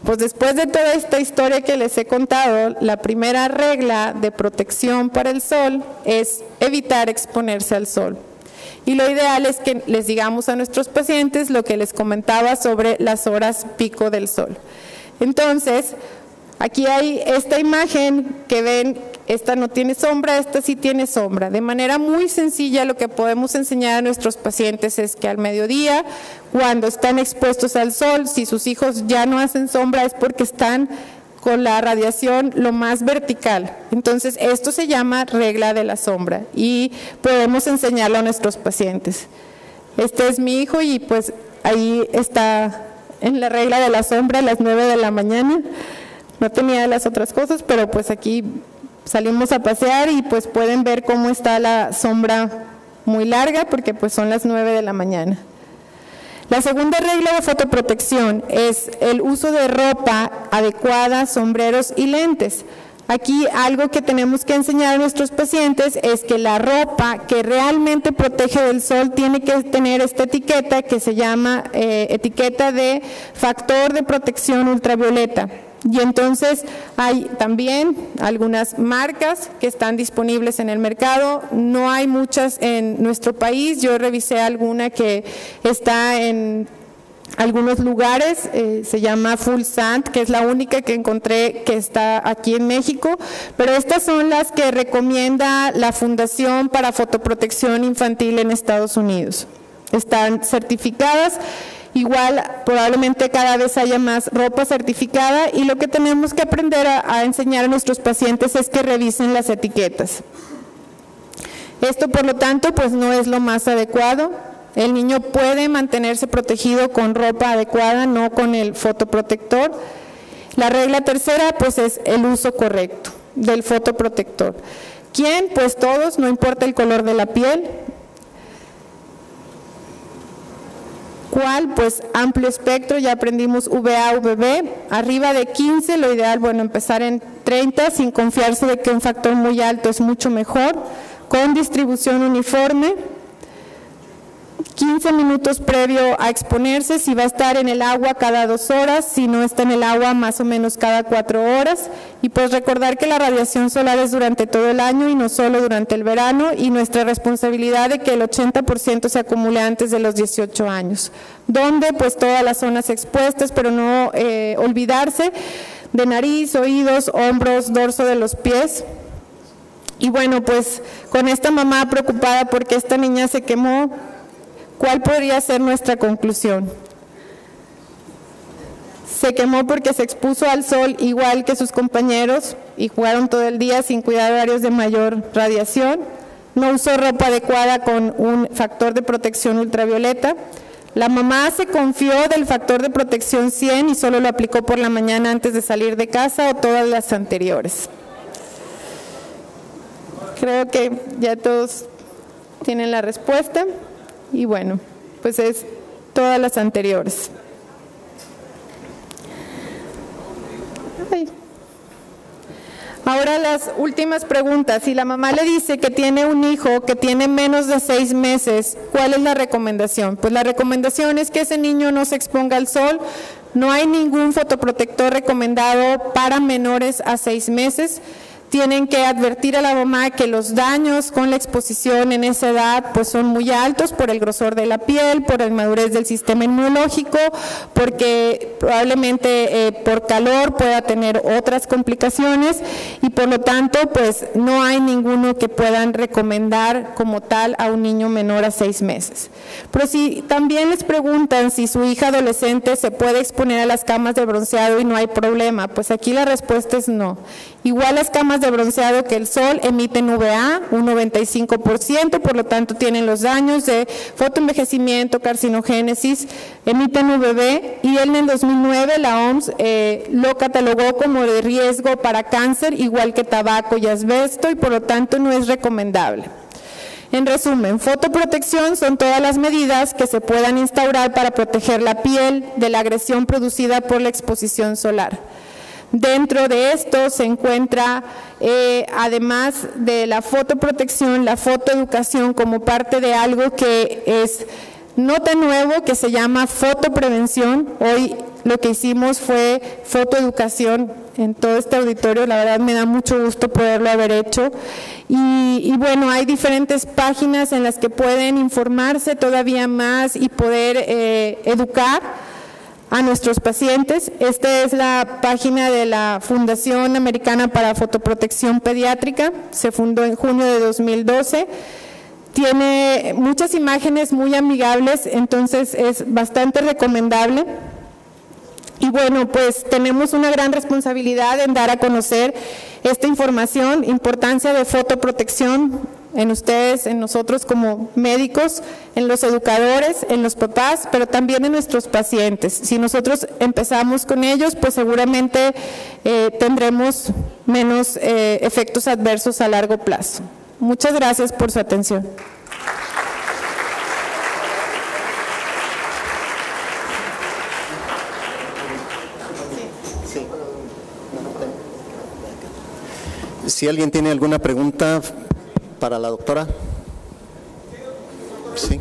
[SPEAKER 2] Pues después de toda esta historia que les he contado, la primera regla de protección para el sol es evitar exponerse al sol. Y lo ideal es que les digamos a nuestros pacientes lo que les comentaba sobre las horas pico del sol. Entonces, aquí hay esta imagen que ven, esta no tiene sombra, esta sí tiene sombra. De manera muy sencilla, lo que podemos enseñar a nuestros pacientes es que al mediodía, cuando están expuestos al sol, si sus hijos ya no hacen sombra es porque están con la radiación lo más vertical. Entonces, esto se llama regla de la sombra y podemos enseñarlo a nuestros pacientes. Este es mi hijo y pues ahí está en la regla de la sombra a las 9 de la mañana. No tenía las otras cosas, pero pues aquí salimos a pasear y pues pueden ver cómo está la sombra muy larga porque pues son las 9 de la mañana. La segunda regla de fotoprotección es el uso de ropa adecuada, sombreros y lentes. Aquí algo que tenemos que enseñar a nuestros pacientes es que la ropa que realmente protege del sol tiene que tener esta etiqueta que se llama etiqueta de factor de protección ultravioleta. Y entonces hay también algunas marcas que están disponibles en el mercado, no hay muchas en nuestro país, yo revisé alguna que está en algunos lugares, se llama Full Sand, que es la única que encontré que está aquí en México, pero estas son las que recomienda la Fundación para Fotoprotección Infantil en Estados Unidos. Están certificadas. Igual probablemente cada vez haya más ropa certificada y lo que tenemos que aprender a enseñar a nuestros pacientes es que revisen las etiquetas. Esto por lo tanto pues no es lo más adecuado. El niño puede mantenerse protegido con ropa adecuada, no con el fotoprotector. La regla tercera pues es el uso correcto del fotoprotector. ¿Quién? Pues todos, no importa el color de la piel. ¿Cuál? Pues amplio espectro, ya aprendimos VA, VB, arriba de 15, lo ideal, bueno, empezar en 30, sin confiarse de que un factor muy alto es mucho mejor, con distribución uniforme, 15 minutos previo a exponerse, si va a estar en el agua cada 2 horas, si no está en el agua más o menos cada 4 horas, y pues recordar que la radiación solar es durante todo el año y no solo durante el verano, y nuestra responsabilidad de que el 80% se acumule antes de los 18 años, donde pues todas las zonas expuestas, pero no olvidarse de nariz, oídos, hombros, dorso de los pies. Y bueno, pues con esta mamá preocupada porque esta niña se quemó, ¿cuál podría ser nuestra conclusión? Se quemó porque se expuso al sol igual que sus compañeros y jugaron todo el día sin cuidar horarios de mayor radiación. No usó ropa adecuada con un factor de protección ultravioleta. La mamá se confió del factor de protección 100 y solo lo aplicó por la mañana antes de salir de casa o todas las anteriores. Creo que ya todos tienen la respuesta. Y bueno, pues es todas las anteriores. Ay. Ahora las últimas preguntas. Si la mamá le dice que tiene un hijo que tiene menos de 6 meses, ¿cuál es la recomendación? Pues la recomendación es que ese niño no se exponga al sol. No hay ningún fotoprotector recomendado para menores a 6 meses. Tienen que advertir a la mamá que los daños con la exposición en esa edad pues son muy altos por el grosor de la piel, por la inmadurez del sistema inmunológico, porque probablemente por calor pueda tener otras complicaciones y por lo tanto pues no hay ninguno que puedan recomendar como tal a un niño menor a 6 meses. Pero si también les preguntan si su hija adolescente se puede exponer a las camas de bronceado y no hay problema, pues aquí la respuesta es no. Igual las camas de bronceado que el sol emiten UVA, un 95%, por lo tanto tienen los daños de fotoenvejecimiento, carcinogénesis, emiten UVB y en el 2009 la OMS lo catalogó como de riesgo para cáncer, igual que tabaco y asbesto, y por lo tanto no es recomendable. En resumen, fotoprotección son todas las medidas que se puedan instaurar para proteger la piel de la agresión producida por la exposición solar. Dentro de esto se encuentra, además de la fotoprotección, la fotoeducación como parte de algo que es no tan nuevo, que se llama fotoprevención. Hoy lo que hicimos fue fotoeducación en todo este auditorio, la verdad me da mucho gusto poderlo haber hecho. Y bueno, hay diferentes páginas en las que pueden informarse todavía más y poder educar a nuestros pacientes. Esta es la página de la Fundación Americana para Fotoprotección Pediátrica, se fundó en junio de 2012, tiene muchas imágenes muy amigables, entonces es bastante recomendable. Y bueno, pues tenemos una gran responsabilidad en dar a conocer esta información, importancia de fotoprotección en ustedes, en nosotros como médicos, en los educadores, en los papás, pero también en nuestros pacientes. Si nosotros empezamos con ellos, pues seguramente tendremos menos efectos adversos a largo plazo. Muchas gracias por su atención.
[SPEAKER 1] Si alguien tiene alguna pregunta para la doctora. Sí.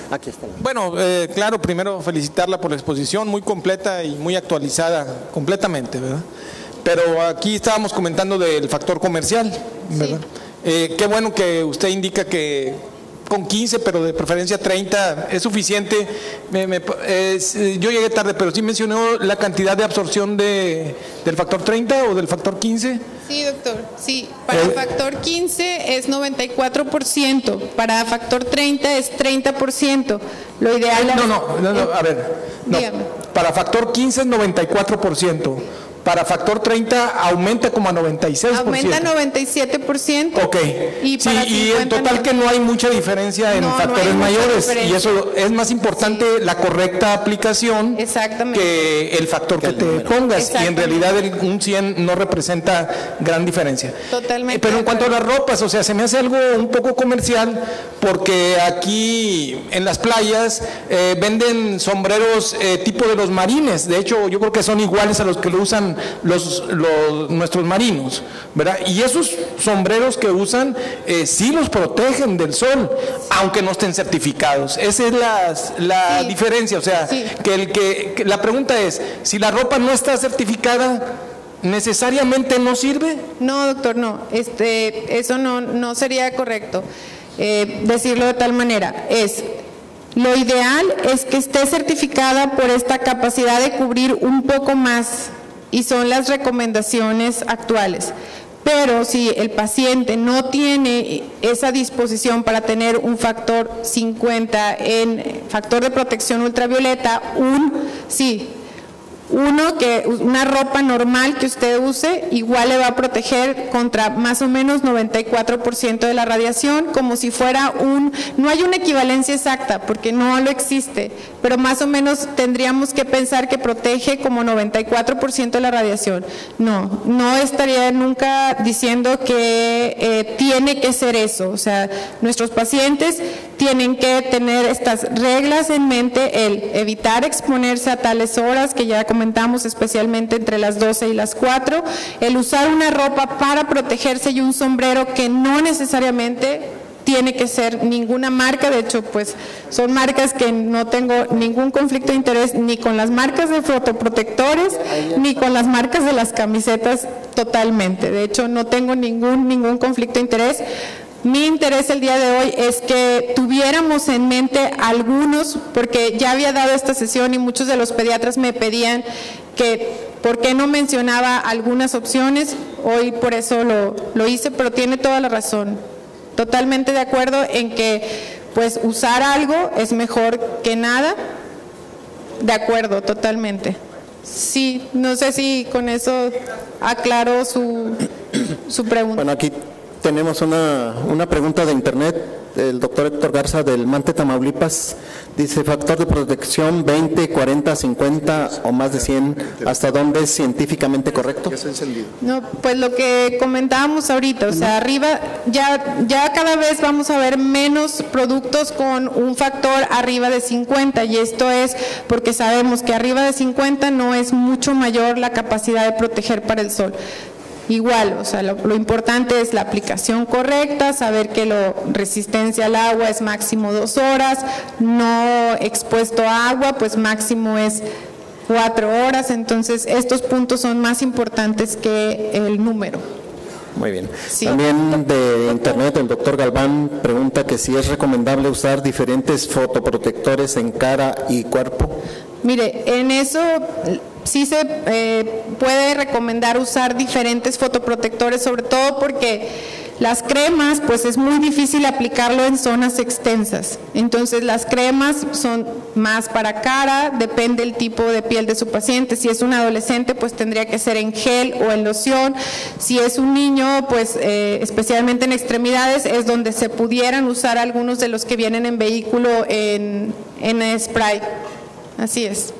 [SPEAKER 1] Aquí está.
[SPEAKER 3] Bueno, claro, primero felicitarla por la exposición, muy completa y muy actualizada, completamente, ¿verdad? Pero aquí estábamos comentando del factor comercial, ¿verdad? Sí. Qué bueno que usted indica que con 15, pero de preferencia 30, es suficiente. Yo llegué tarde, pero sí mencionó la cantidad de absorción del factor 30 o del factor 15.
[SPEAKER 2] Sí, doctor, sí. Para factor 15 es 94%, para factor 30 es 30%. Lo ideal es...
[SPEAKER 3] No, a ver. No, para factor 15 es 94%. Para factor 30 aumenta como a 96%.
[SPEAKER 2] Aumenta 97%.
[SPEAKER 3] Ok. Y en total no. Que no hay mucha diferencia en factores mayores. Y eso es más importante la correcta aplicación que el factor que te pongas. Y en realidad un 100 no representa gran diferencia.
[SPEAKER 2] Totalmente.
[SPEAKER 3] Pero en cuanto a las ropas, o sea, se me hace algo un poco comercial porque aquí en las playas venden sombreros tipo de los marines. De hecho, yo creo que son iguales a los que lo usan nuestros marinos, ¿verdad? Y esos sombreros que usan sí los protegen del sol, aunque no estén certificados. Esa es la diferencia, o sea, que la pregunta es, si la ropa no está certificada, ¿necesariamente no sirve?
[SPEAKER 2] No, doctor, no. Eso no sería correcto decirlo de tal manera. Lo ideal es que esté certificada por esta capacidad de cubrir un poco más, y son las recomendaciones actuales. Pero si el paciente no tiene esa disposición para tener un factor 50 en factor de protección ultravioleta, una ropa normal que usted use igual le va a proteger contra más o menos 94% de la radiación, como si fuera no hay una equivalencia exacta porque no lo existe, pero más o menos tendríamos que pensar que protege como 94% de la radiación. No estaría nunca diciendo que tiene que ser eso. O sea, nuestros pacientes tienen que tener estas reglas en mente, el evitar exponerse a tales horas que ya comentamos, especialmente entre las 12 y las 4, el usar una ropa para protegerse y un sombrero que no necesariamente tiene que ser ninguna marca. De hecho, pues son marcas que no tengo ningún conflicto de interés ni con las marcas de fotoprotectores ni con las marcas de las camisetas totalmente. De hecho, no tengo ningún conflicto de interés. Mi interés el día de hoy es que tuviéramos en mente algunos, porque ya había dado esta sesión y muchos de los pediatras me pedían que por qué no mencionaba algunas opciones. Hoy por eso lo hice, pero tiene toda la razón. Totalmente de acuerdo en que pues usar algo es mejor que nada. De acuerdo, totalmente. Sí, no sé si con eso aclaró su pregunta.
[SPEAKER 1] Bueno, aquí tenemos una pregunta de internet. El doctor Héctor Garza del Mante, Tamaulipas, dice: factor de protección 20, 40, 50 o más de 100, ¿hasta dónde es científicamente correcto?
[SPEAKER 2] No, pues lo que comentábamos ahorita, o sea, arriba ya cada vez vamos a ver menos productos con un factor arriba de 50, y esto es porque sabemos que arriba de 50 no es mucho mayor la capacidad de proteger para el sol. Igual, o sea, lo importante es la aplicación correcta, saber que la resistencia al agua es máximo 2 horas, no expuesto a agua, pues máximo es 4 horas, entonces estos puntos son más importantes que el número.
[SPEAKER 1] Muy bien. Sí. También de internet, el doctor Galván pregunta que si es recomendable usar diferentes fotoprotectores en cara y cuerpo.
[SPEAKER 2] Mire, en eso sí se puede recomendar usar diferentes fotoprotectores, sobre todo porque Las cremas, pues es muy difícil aplicarlo en zonas extensas. Entonces, las cremas son más para cara, depende del tipo de piel de su paciente. Si es un adolescente, pues tendría que ser en gel o en loción. Si es un niño, pues especialmente en extremidades, es donde se pudieran usar algunos de los que vienen en vehículo en spray. Así es.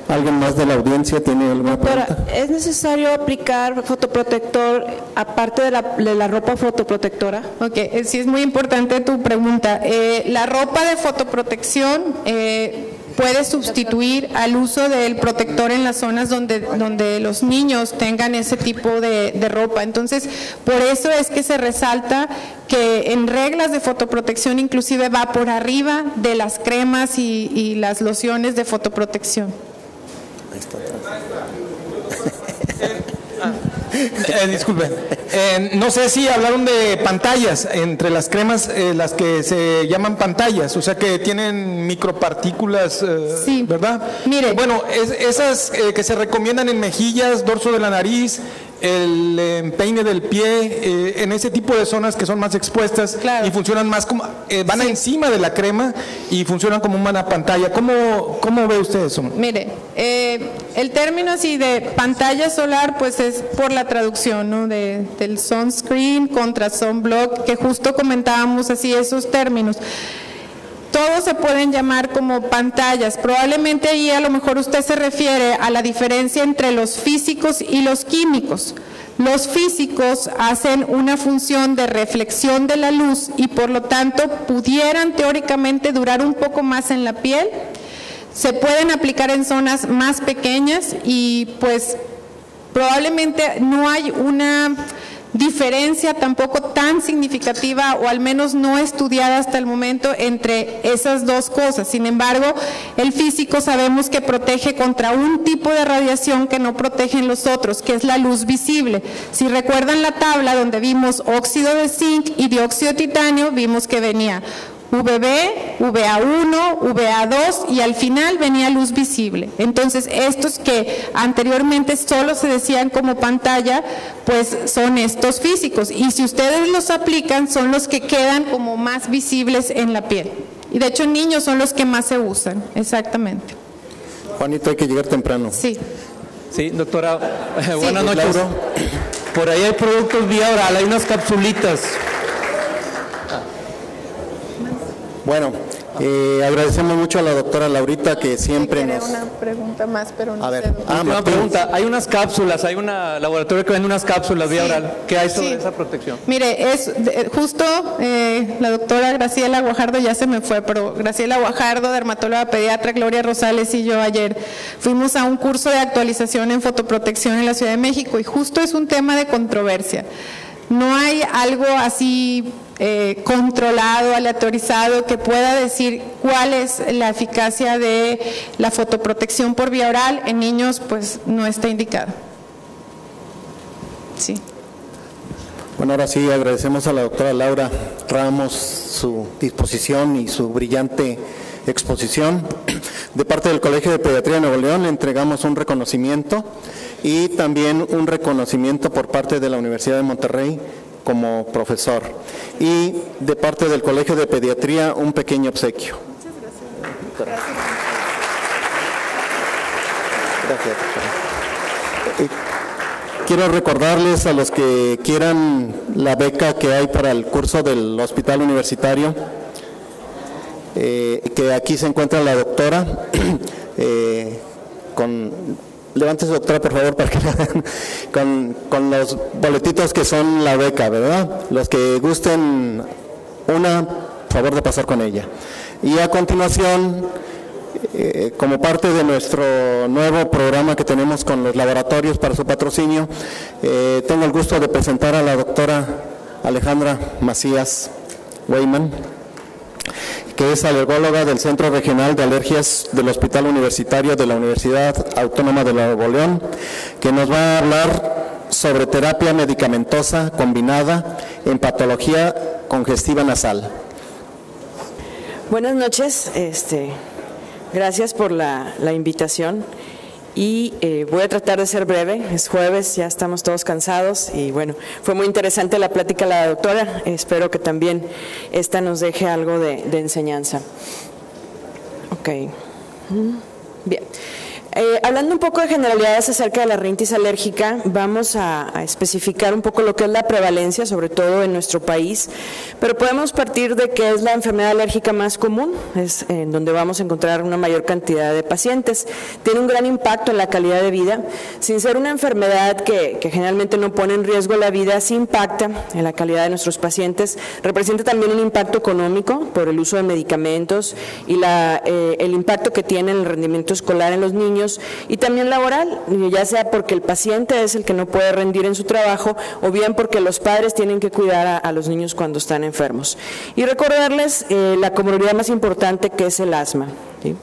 [SPEAKER 1] ¿Alguien más de la audiencia tiene alguna pregunta?
[SPEAKER 4] ¿Es necesario aplicar fotoprotector aparte de la ropa fotoprotectora?
[SPEAKER 2] Ok, sí es muy importante tu pregunta. La ropa de fotoprotección puede sustituir al uso del protector en las zonas donde los niños tengan ese tipo de ropa. Entonces, por eso es que se resalta que en reglas de fotoprotección inclusive va por arriba de las cremas y las lociones de fotoprotección.
[SPEAKER 3] Disculpen, no sé si hablaron de pantallas, entre las cremas, las que se llaman pantallas, o sea que tienen micropartículas,
[SPEAKER 2] sí.
[SPEAKER 3] ¿Verdad?
[SPEAKER 2] Mire.
[SPEAKER 3] Bueno, esas que se recomiendan en mejillas, dorso de la nariz, el empeine del pie, en ese tipo de zonas que son más expuestas,
[SPEAKER 2] claro.
[SPEAKER 3] Y funcionan más como, van encima de la crema y funcionan como una pantalla. ¿Cómo ve usted eso?
[SPEAKER 2] Mire, el término así de pantalla solar, pues es por la traducción, ¿no? Del sunscreen contra sunblock, que justo comentábamos así esos términos. Todos se pueden llamar como pantallas. Probablemente ahí a lo mejor usted se refiere a la diferencia entre los físicos y los químicos. Los físicos hacen una función de reflexión de la luz y por lo tanto pudieran teóricamente durar un poco más en la piel. Se pueden aplicar en zonas más pequeñas y pues probablemente no hay una diferencia tampoco tan significativa o al menos no estudiada hasta el momento entre esas dos cosas. Sin embargo, el físico sabemos que protege contra un tipo de radiación que no protegen los otros, que es la luz visible. Si recuerdan la tabla donde vimos óxido de zinc y dióxido de titanio, vimos que venía UVB, VA1, VA2 y al final venía luz visible. Entonces estos que anteriormente solo se decían como pantalla, pues son estos físicos y si ustedes los aplican son los que quedan como más visibles en la piel. Y de hecho en niños son los que más se usan, exactamente.
[SPEAKER 1] Juanito, hay que llegar temprano.
[SPEAKER 2] Sí.
[SPEAKER 5] Sí, doctora,
[SPEAKER 2] sí.
[SPEAKER 5] Buenas noches.
[SPEAKER 1] Lauro.
[SPEAKER 5] Por ahí hay productos vía oral, hay unas capsulitas.
[SPEAKER 1] Bueno, agradecemos mucho a la doctora Laurita que siempre
[SPEAKER 2] Quiere
[SPEAKER 1] nos...
[SPEAKER 2] una pregunta más, pero no
[SPEAKER 1] A ver,
[SPEAKER 2] sé dónde.
[SPEAKER 5] Última
[SPEAKER 1] Martín.
[SPEAKER 5] pregunta, hay unas cápsulas, hay un laboratorio que vende unas cápsulas vía oral. ¿Qué hay sobre
[SPEAKER 2] Sí.
[SPEAKER 5] esa protección?
[SPEAKER 2] Mire, es justo la doctora Graciela Guajardo, ya se me fue, pero Graciela Guajardo, dermatóloga pediatra, Gloria Rosales y yo ayer fuimos a un curso de actualización en fotoprotección en la Ciudad de México y justo es un tema de controversia. No hay algo así controlado, aleatorizado, que pueda decir cuál es la eficacia de la fotoprotección por vía oral. En niños, pues no está indicado. Sí.
[SPEAKER 1] Bueno, ahora sí agradecemos a la doctora Laura Ramos su disposición y su brillante exposición. De parte del Colegio de Pediatría de Nuevo León le entregamos un reconocimiento y también un reconocimiento por parte de la Universidad de Monterrey como profesor. Y de parte del Colegio de Pediatría un pequeño obsequio. Muchas gracias. Gracias. Quiero recordarles a los que quieran la beca que hay para el curso del Hospital Universitario, que aquí se encuentra la doctora, levántese doctora por favor para que la vean, con los boletitos que son la beca, ¿verdad? Los que gusten favor de pasar con ella. Y a continuación, como parte de nuestro nuevo programa que tenemos con los laboratorios para su patrocinio, tengo el gusto de presentar a la doctora Alejandra Macías Weyman, que es alergóloga del Centro Regional de Alergias del Hospital Universitario de la Universidad Autónoma de Nuevo León, que nos va a hablar sobre terapia medicamentosa combinada en patología congestiva nasal.
[SPEAKER 4] Buenas noches, gracias por la invitación
[SPEAKER 6] y voy a tratar de ser breve. Es jueves, ya estamos todos cansados y bueno, fue muy interesante la plática de la doctora. Espero que también esta nos deje algo de enseñanza. Ok. Bien. Hablando un poco de generalidades acerca de la rinitis alérgica, vamos a especificar un poco lo que es la prevalencia, sobre todo en nuestro país, pero podemos partir de que es la enfermedad alérgica más común, es en donde vamos a encontrar una mayor cantidad de pacientes. Tiene un gran impacto en la calidad de vida, sin ser una enfermedad que generalmente no pone en riesgo la vida, sí impacta en la calidad de nuestros pacientes, representa también un impacto económico por el uso de medicamentos y el impacto que tiene en el rendimiento escolar en los niños, y también laboral, ya sea porque el paciente es el que no puede rendir en su trabajo o bien porque los padres tienen que cuidar a los niños cuando están enfermos. Y recordarles la comorbilidad más importante, que es el asma, ¿sí?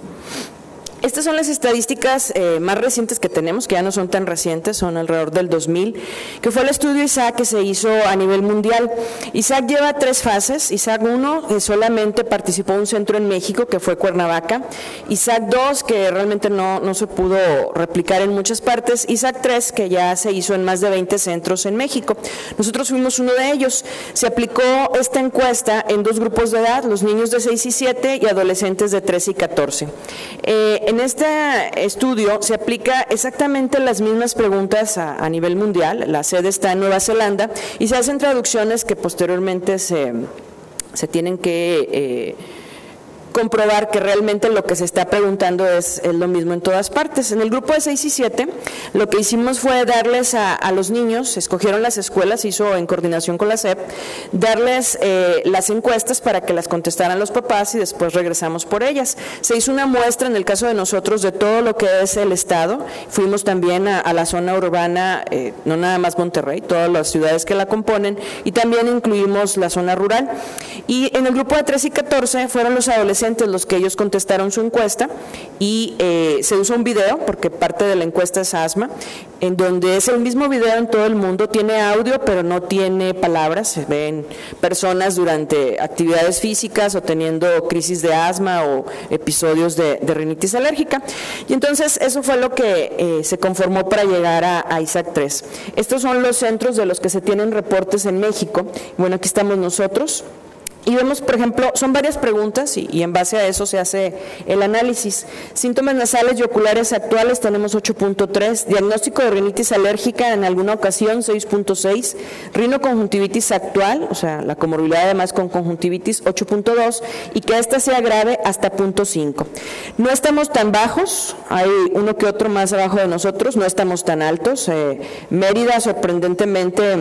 [SPEAKER 6] Estas son las estadísticas más recientes que tenemos, que ya no son tan recientes, son alrededor del 2000, que fue el estudio ISAC que se hizo a nivel mundial. ISAC lleva 3 fases. ISAC 1 solamente participó un centro en México, que fue Cuernavaca. ISAC 2, que realmente no se pudo replicar en muchas partes. ISAC 3, que ya se hizo en más de 20 centros en México. Nosotros fuimos uno de ellos. Se aplicó esta encuesta en 2 grupos de edad, los niños de 6 y 7 y adolescentes de 13 y 14. En este estudio se aplica exactamente las mismas preguntas a nivel mundial. La sede está en Nueva Zelanda y se hacen traducciones que posteriormente se tienen que comprobar que realmente lo que se está preguntando es lo mismo en todas partes. En el grupo de 6 y 7, lo que hicimos fue darles a los niños, se escogieron las escuelas, se hizo en coordinación con la SEP, darles las encuestas para que las contestaran los papás y después regresamos por ellas. Se hizo una muestra, en el caso de nosotros, de todo lo que es el estado. Fuimos también a la zona urbana, no nada más Monterrey, todas las ciudades que la componen, y también incluimos la zona rural. Y en el grupo de 3 y 14 fueron los adolescentes los que ellos contestaron su encuesta, y se usó un video, porque parte de la encuesta es asma, en donde es el mismo video en todo el mundo, tiene audio pero no tiene palabras, se ven personas durante actividades físicas o teniendo crisis de asma o episodios de rinitis alérgica, y entonces eso fue lo que se conformó para llegar a ISAC 3. Estos son los centros de los que se tienen reportes en México. Bueno, aquí estamos nosotros. Y vemos, por ejemplo, son varias preguntas y en base a eso se hace el análisis. Síntomas nasales y oculares actuales tenemos 8.3, diagnóstico de rinitis alérgica en alguna ocasión 6.6, rinoconjuntivitis actual, o sea, la comorbilidad además con conjuntivitis 8.2, y que esta sea grave hasta 0.5. No estamos tan bajos, hay uno que otro más abajo de nosotros, no estamos tan altos. Mérida, sorprendentemente,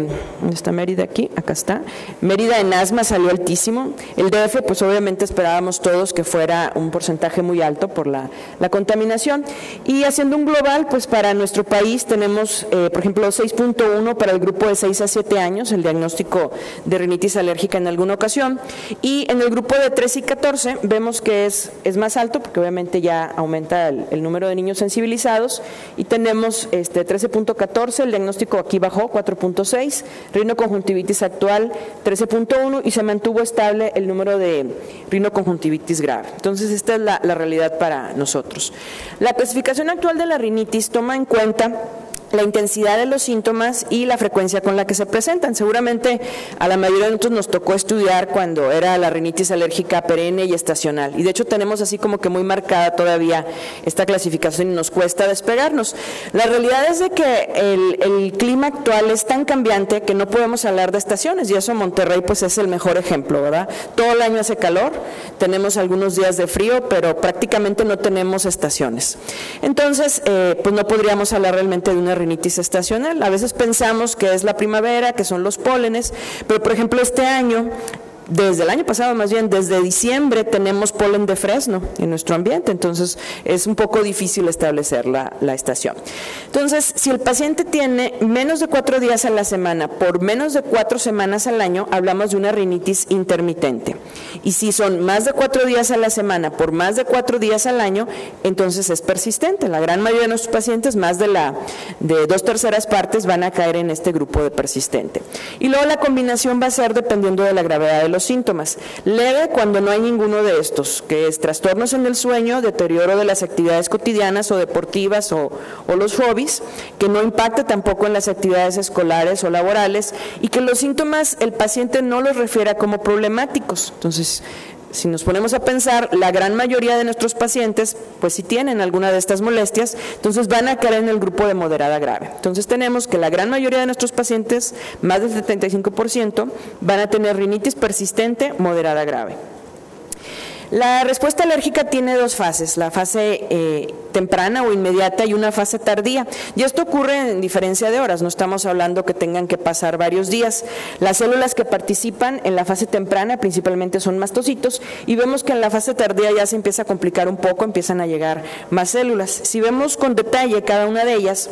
[SPEAKER 6] ¿dónde está Mérida? Aquí, acá está. Mérida en asma salió altísimo. El DF, pues obviamente esperábamos todos que fuera un porcentaje muy alto por la contaminación. Y haciendo un global, pues para nuestro país tenemos, por ejemplo, 6.1 para el grupo de 6 a 7 años, el diagnóstico de rinitis alérgica en alguna ocasión. Y en el grupo de 3 y 14 vemos que es más alto, porque obviamente ya aumenta el número de niños sensibilizados. Y tenemos 13.14, el diagnóstico aquí bajó, 4.6, rinoconjuntivitis actual 13.1, y se mantuvo estable el número de rinoconjuntivitis grave. Entonces esta es la realidad para nosotros. La clasificación actual de la rinitis toma en cuenta la intensidad de los síntomas y la frecuencia con la que se presentan. Seguramente a la mayoría de nosotros nos tocó estudiar cuando era la rinitis alérgica perenne y estacional, y de hecho tenemos así como que muy marcada todavía esta clasificación y nos cuesta despegarnos. La realidad es de que el clima actual es tan cambiante que no podemos hablar de estaciones, y eso Monterrey pues es el mejor ejemplo, ¿verdad? Todo el año hace calor, tenemos algunos días de frío, pero prácticamente no tenemos estaciones. Entonces, pues no podríamos hablar realmente de una rinitis estacional. A veces pensamos que es la primavera, que son los pólenes, pero por ejemplo este año, desde el año pasado más bien, desde diciembre tenemos polen de fresno en nuestro ambiente, entonces es un poco difícil establecer la estación. Entonces, si el paciente tiene menos de 4 días a la semana por menos de 4 semanas al año, hablamos de una rinitis intermitente. Y si son más de 4 días a la semana por más de 4 días al año, entonces es persistente. La gran mayoría de nuestros pacientes, más de 2/3 partes, van a caer en este grupo de persistente. Y luego la combinación va a ser dependiendo de la gravedad de los síntomas. Leve cuando no hay ninguno de estos, que es trastornos en el sueño, deterioro de las actividades cotidianas o deportivas o los hobbies, que no impacta tampoco en las actividades escolares o laborales y que los síntomas el paciente no los refiere como problemáticos. Entonces, si nos ponemos a pensar, la gran mayoría de nuestros pacientes, pues si tienen alguna de estas molestias, entonces van a caer en el grupo de moderada grave. Entonces tenemos que la gran mayoría de nuestros pacientes, más del 75%, van a tener rinitis persistente moderada grave. La respuesta alérgica tiene dos fases, la fase temprana o inmediata y una fase tardía. Y esto ocurre en diferencia de horas, no estamos hablando que tengan que pasar varios días. Las células que participan en la fase temprana principalmente son mastocitos y vemos que en la fase tardía ya se empieza a complicar un poco, empiezan a llegar más células. Si vemos con detalle cada una de ellas,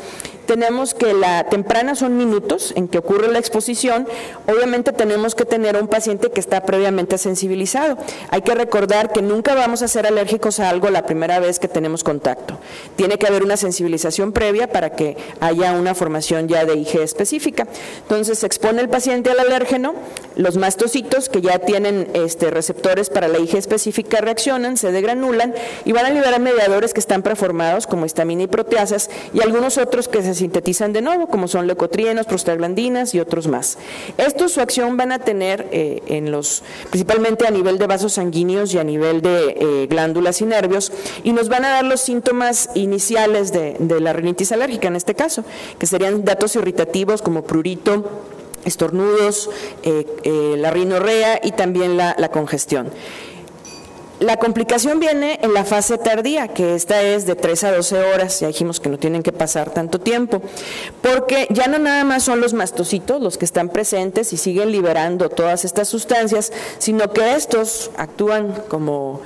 [SPEAKER 6] tenemos que la temprana son minutos en que ocurre la exposición. Obviamente tenemos que tener a un paciente que está previamente sensibilizado. Hay que recordar que nunca vamos a ser alérgicos a algo la primera vez que tenemos contacto. Tiene que haber una sensibilización previa para que haya una formación ya de IgE específica. Entonces se expone el paciente al alérgeno, los mastocitos que ya tienen receptores para la IgE específica reaccionan, se degranulan y van a liberar mediadores que están preformados como histamina y proteasas y algunos otros que se sintetizan de nuevo como son leucotrienos, prostaglandinas y otros más. Estos su acción van a tener principalmente a nivel de vasos sanguíneos y a nivel de glándulas y nervios y nos van a dar los síntomas iniciales de la rinitis alérgica en este caso, que serían datos irritativos como prurito, estornudos, la rinorrea y también la congestión. La complicación viene en la fase tardía, que esta es de 3 a 12 horas, ya dijimos que no tienen que pasar tanto tiempo, porque ya no nada más son los mastocitos los que están presentes y siguen liberando todas estas sustancias, sino que estos actúan como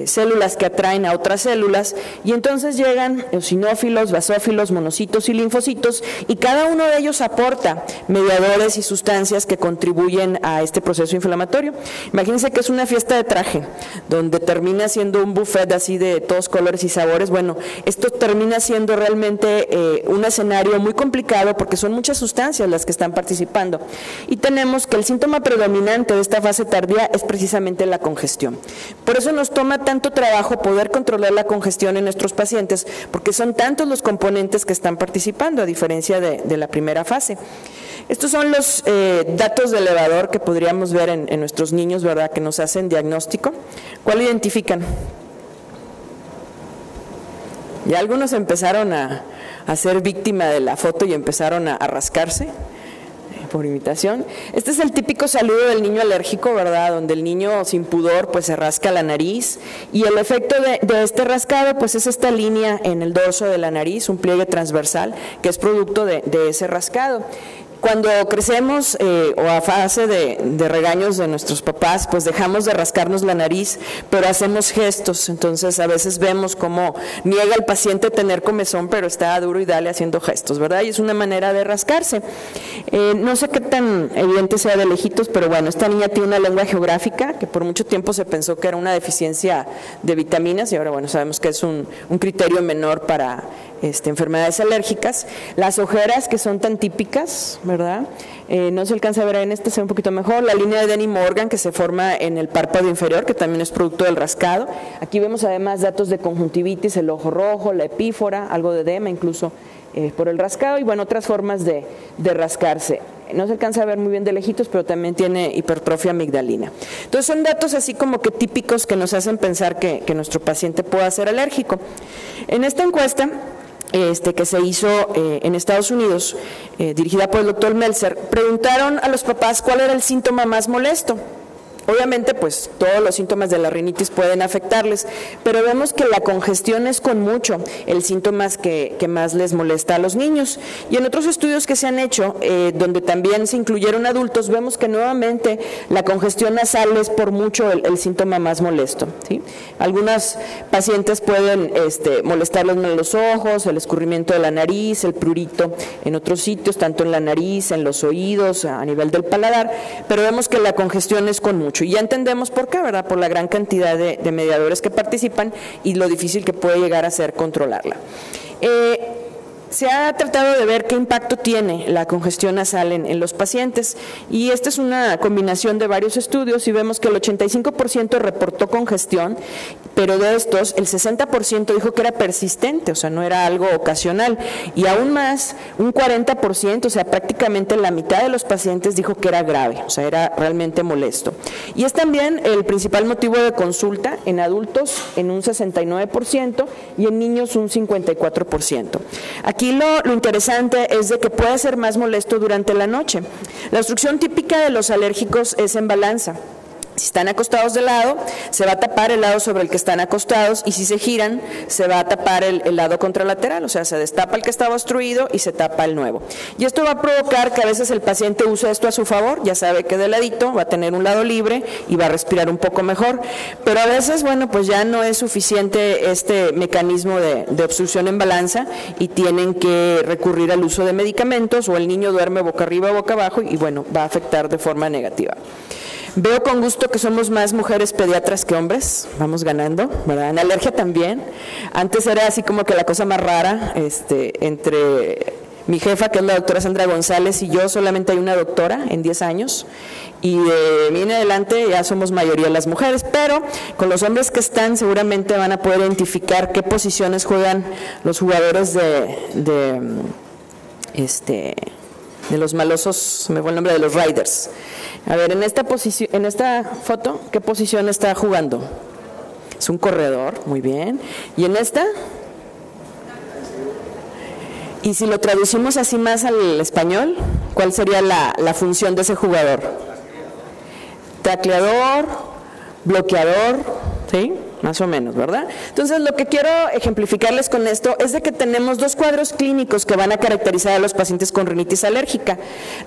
[SPEAKER 6] células que atraen a otras células y entonces llegan eosinófilos, basófilos, monocitos y linfocitos y cada uno de ellos aporta mediadores y sustancias que contribuyen a este proceso inflamatorio. Imagínense que es una fiesta de traje donde termina siendo un buffet así de todos colores y sabores. Bueno, esto termina siendo realmente un escenario muy complicado porque son muchas sustancias las que están participando y tenemos que el síntoma predominante de esta fase tardía es precisamente la congestión. Por eso nos toma tanto trabajo poder controlar la congestión en nuestros pacientes, porque son tantos los componentes que están participando, a diferencia de la primera fase. Estos son los datos de elevador que podríamos ver en nuestros niños, ¿verdad?, que nos hacen diagnóstico. ¿Cuál identifican? Ya algunos empezaron a ser víctima de la foto y empezaron a rascarse por imitación. Este es el típico saludo del niño alérgico, ¿verdad?, donde el niño sin pudor pues se rasca la nariz y el efecto de este rascado pues es esta línea en el dorso de la nariz, un pliegue transversal que es producto de ese rascado. Cuando crecemos o a fase de regaños de nuestros papás, pues dejamos de rascarnos la nariz, pero hacemos gestos. Entonces a veces vemos cómo niega el paciente tener comezón, pero está duro y dale haciendo gestos, ¿verdad? Y es una manera de rascarse. No sé qué tan evidente sea de lejitos, pero bueno, esta niña tiene una lengua geográfica que por mucho tiempo se pensó que era una deficiencia de vitaminas y ahora bueno, sabemos que es un criterio menor para enfermedades alérgicas. Las ojeras que son tan típicas, ¿verdad? No se alcanza a ver en se ve un poquito mejor. La línea de Denny-Morgan que se forma en el párpado inferior, que también es producto del rascado. Aquí vemos además datos de conjuntivitis, el ojo rojo, la epífora, algo de edema incluso por el rascado y bueno, otras formas de rascarse. No se alcanza a ver muy bien de lejitos, pero también tiene hipertrofia amigdalina. Entonces son datos así como que típicos que nos hacen pensar que nuestro paciente pueda ser alérgico. En esta encuesta que se hizo en Estados Unidos, dirigida por el doctor Meltzer, preguntaron a los papás cuál era el síntoma más molesto. Obviamente, pues todos los síntomas de la rinitis pueden afectarles, pero vemos que la congestión es con mucho el síntoma que más les molesta a los niños. Y en otros estudios que se han hecho, donde también se incluyeron adultos, vemos que nuevamente la congestión nasal es por mucho el síntoma más molesto, ¿sí? Algunas pacientes pueden molestarles los ojos, el escurrimiento de la nariz, el prurito en otros sitios, tanto en la nariz, en los oídos, a nivel del paladar, pero vemos que la congestión es con mucho. Y ya entendemos por qué, ¿verdad? Por la gran cantidad de mediadores que participan y lo difícil que puede llegar a ser controlarla. Se ha tratado de ver qué impacto tiene la congestión nasal en los pacientes, y esta es una combinación de varios estudios, y vemos que el 85% reportó congestión, pero de estos el 60% dijo que era persistente, o sea, no era algo ocasional, y aún más, un 40%, o sea, prácticamente la mitad de los pacientes dijo que era grave, o sea, era realmente molesto. Y es también el principal motivo de consulta en adultos en un 69% y en niños un 54%. Aquí lo interesante es de que puede ser más molesto durante la noche. La obstrucción típica de los alérgicos es en balanza. Si están acostados de lado, se va a tapar el lado sobre el que están acostados, y si se giran, se va a tapar el lado contralateral, o sea, se destapa el que estaba obstruido y se tapa el nuevo. Y esto va a provocar que a veces el paciente use esto a su favor, ya sabe que de ladito va a tener un lado libre y va a respirar un poco mejor, pero a veces, bueno, pues ya no es suficiente este mecanismo de obstrucción en balanza y tienen que recurrir al uso de medicamentos, o el niño duerme boca arriba o boca abajo y, bueno, va a afectar de forma negativa. Veo con gusto que somos más mujeres pediatras que hombres, vamos ganando, ¿verdad? En alergia también. Antes era así como que la cosa más rara, entre mi jefa, que es la doctora Sandra González, y yo, solamente hay una doctora en 10 años, y de mí en adelante ya somos mayoría las mujeres, pero con los hombres que están seguramente van a poder identificar qué posiciones juegan los jugadores de los malosos, se me fue el nombre, de los Riders. A ver, en esta foto, ¿qué posición está jugando? Es un corredor, muy bien. ¿Y en esta? Y si lo traducimos así más al español, ¿cuál sería la función de ese jugador? Tacleador, bloqueador, ¿sí? Más o menos, ¿verdad? Entonces, lo que quiero ejemplificarles con esto es de que tenemos dos cuadros clínicos que van a caracterizar a los pacientes con rinitis alérgica.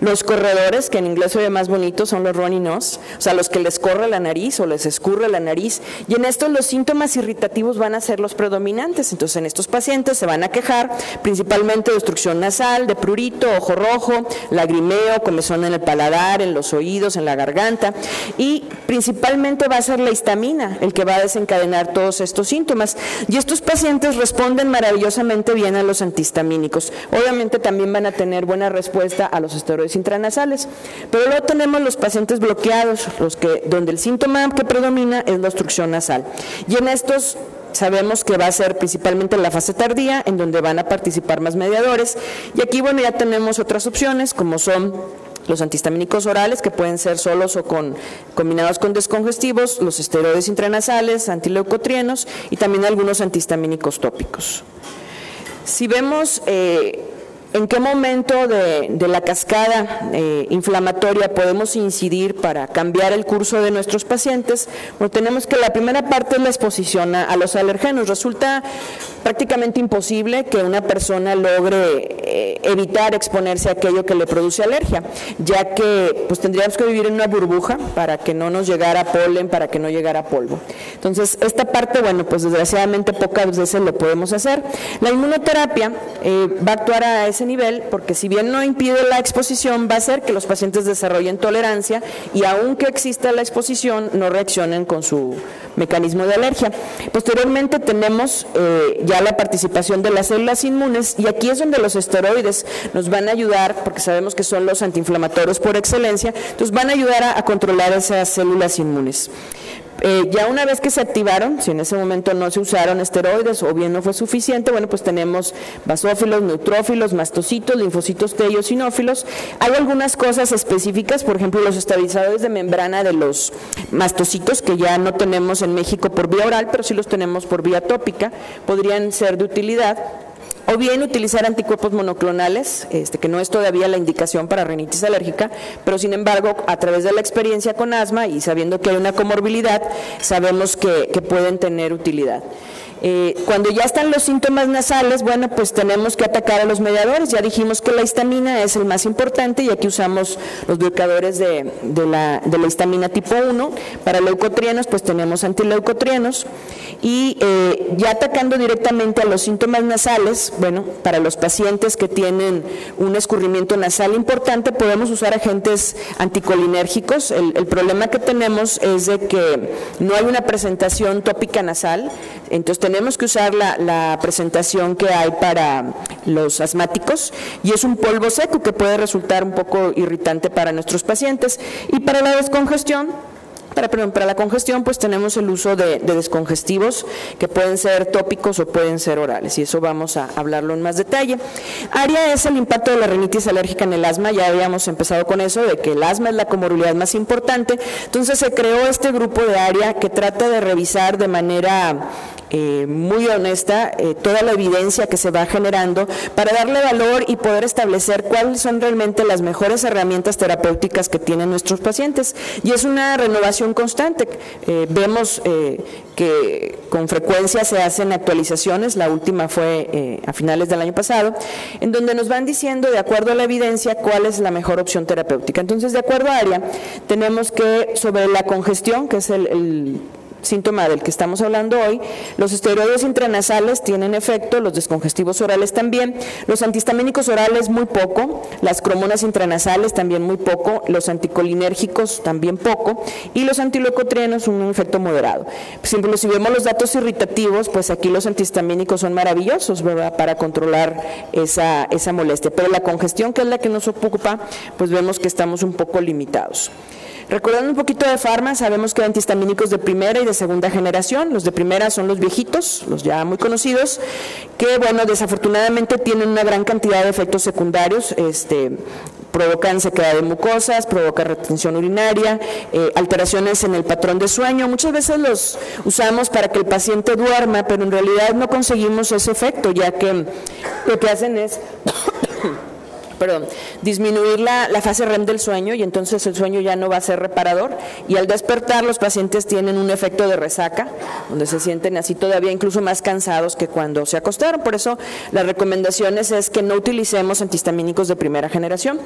[SPEAKER 6] Los corredores, que en inglés se ve más bonito, son los runny nose, o sea, los que les corre la nariz o les escurre la nariz, y en estos los síntomas irritativos van a ser los predominantes. Entonces, en estos pacientes se van a quejar principalmente de obstrucción nasal, de prurito, ojo rojo, lagrimeo, comezón en el paladar, en los oídos, en la garganta, y principalmente va a ser la histamina el que va a desencadenar todos estos síntomas, y estos pacientes responden maravillosamente bien a los antihistamínicos. Obviamente también van a tener buena respuesta a los esteroides intranasales, pero luego tenemos los pacientes bloqueados, donde el síntoma que predomina es la obstrucción nasal, y en estos sabemos que va a ser principalmente en la fase tardía, en donde van a participar más mediadores, y aquí, bueno, ya tenemos otras opciones, como son los antihistamínicos orales, que pueden ser solos o combinados con descongestivos, los esteroides intranasales, antileucotrienos, y también algunos antihistamínicos tópicos. Si vemos en qué momento de la cascada inflamatoria podemos incidir para cambiar el curso de nuestros pacientes, bueno, tenemos que la primera parte es la exposición a los alergenos. Resulta prácticamente imposible que una persona logre evitar exponerse a aquello que le produce alergia, ya que pues tendríamos que vivir en una burbuja para que no nos llegara polen, para que no llegara polvo. Entonces, esta parte, bueno, pues desgraciadamente pocas veces lo podemos hacer. La inmunoterapia va a actuar a ese nivel, porque si bien no impide la exposición, va a hacer que los pacientes desarrollen tolerancia, y aunque exista la exposición, no reaccionen con su mecanismo de alergia. Posteriormente tenemos ya la participación de las células inmunes, y aquí es donde los esteroides nos van a ayudar, porque sabemos que son los antiinflamatorios por excelencia, entonces van a ayudar a controlar esas células inmunes. Ya una vez que se activaron, si en ese momento no se usaron esteroides o bien no fue suficiente, bueno, pues tenemos basófilos, neutrófilos, mastocitos, linfocitos T y eosinófilos. Hay algunas cosas específicas, por ejemplo, los estabilizadores de membrana de los mastocitos, que ya no tenemos en México por vía oral, pero sí los tenemos por vía tópica, podrían ser de utilidad. O bien utilizar anticuerpos monoclonales, que no es todavía la indicación para rinitis alérgica, pero sin embargo, a través de la experiencia con asma y sabiendo que hay una comorbilidad, sabemos que pueden tener utilidad. Cuando ya están los síntomas nasales, bueno, pues tenemos que atacar a los mediadores. Ya dijimos que la histamina es el más importante, y aquí usamos los bloqueadores de la histamina tipo 1. Para leucotrienos, pues tenemos antileucotrienos. Y ya atacando directamente a los síntomas nasales, bueno, para los pacientes que tienen un escurrimiento nasal importante, podemos usar agentes anticolinérgicos. El problema que tenemos es de que no hay una presentación tópica nasal, entonces tenemos tenemos que usar la presentación que hay para los asmáticos, y es un polvo seco que puede resultar un poco irritante para nuestros pacientes. Y para la descongestión, para la congestión, pues tenemos el uso de descongestivos que pueden ser tópicos o pueden ser orales, y eso vamos a hablarlo en más detalle. ARIA es el impacto de la rinitis alérgica en el asma. Ya habíamos empezado con eso, de que el asma es la comorbilidad más importante. Entonces se creó este grupo de ARIA que trata de revisar de manera muy honesta toda la evidencia que se va generando para darle valor y poder establecer cuáles son realmente las mejores herramientas terapéuticas que tienen nuestros pacientes. Y es una renovación constante. Vemos que con frecuencia se hacen actualizaciones, la última fue a finales del año pasado, en donde nos van diciendo, de acuerdo a la evidencia, cuál es la mejor opción terapéutica. Entonces, de acuerdo a ARIA, tenemos que, sobre la congestión, que es el síntoma del que estamos hablando hoy, los esteroides intranasales tienen efecto, los descongestivos orales también, los antihistamínicos orales muy poco, las cromonas intranasales también muy poco, los anticolinérgicos también poco, y los antileucotrienos un efecto moderado. Por ejemplo, si vemos los datos irritativos, pues aquí los antihistamínicos son maravillosos, ¿verdad?, para controlar esa molestia, pero la congestión, que es la que nos ocupa, pues vemos que estamos un poco limitados. Recordando un poquito de farma, sabemos que hay antihistamínicos de primera y de segunda generación. Los de primera son los viejitos, los ya muy conocidos, que, bueno, desafortunadamente tienen una gran cantidad de efectos secundarios, provocan sequedad de mucosas, provocan retención urinaria, alteraciones en el patrón de sueño. Muchas veces los usamos para que el paciente duerma, pero en realidad no conseguimos ese efecto, ya que lo que hacen es disminuir la fase REM del sueño, y entonces el sueño ya no va a ser reparador, y al despertar los pacientes tienen un efecto de resaca, donde se sienten así todavía incluso más cansados que cuando se acostaron. Por eso las recomendaciones es que no utilicemos antihistamínicos de primera generación,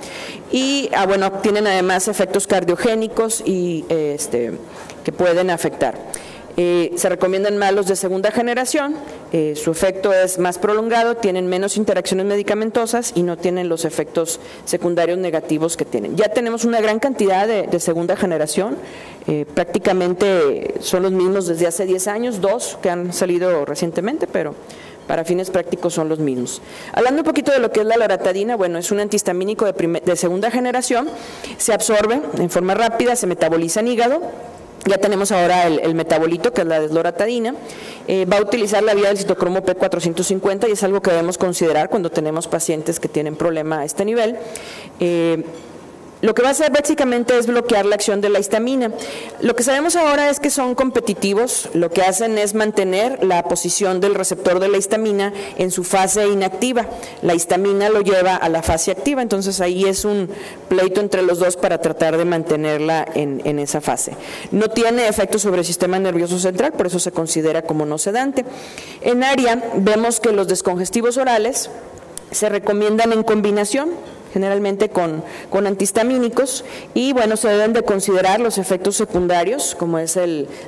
[SPEAKER 6] y bueno, tienen además efectos cardiogénicos y que pueden afectar. Se recomiendan más los de segunda generación, su efecto es más prolongado, tienen menos interacciones medicamentosas y no tienen los efectos secundarios negativos que tienen. Ya tenemos una gran cantidad de segunda generación, prácticamente son los mismos desde hace 10 años, 2 que han salido recientemente, pero para fines prácticos son los mismos. Hablando un poquito de lo que es la loratadina, bueno, es un antihistamínico de segunda generación, se absorbe en forma rápida, se metaboliza en hígado. Ya tenemos ahora el metabolito, que es la desloratadina. Va a utilizar la vía del citocromo P450, y es algo que debemos considerar cuando tenemos pacientes que tienen problema a este nivel. Lo que va a hacer básicamente es bloquear la acción de la histamina. Lo que sabemos ahora es que son competitivos, lo que hacen es mantener la posición del receptor de la histamina en su fase inactiva. La histamina lo lleva a la fase activa, entonces ahí es un pleito entre los dos para tratar de mantenerla en esa fase. No tiene efecto sobre el sistema nervioso central, por eso se considera como no sedante. En ARIA vemos que los descongestivos orales se recomiendan en combinación, generalmente con antihistamínicos, y bueno, se deben de considerar los efectos secundarios, como es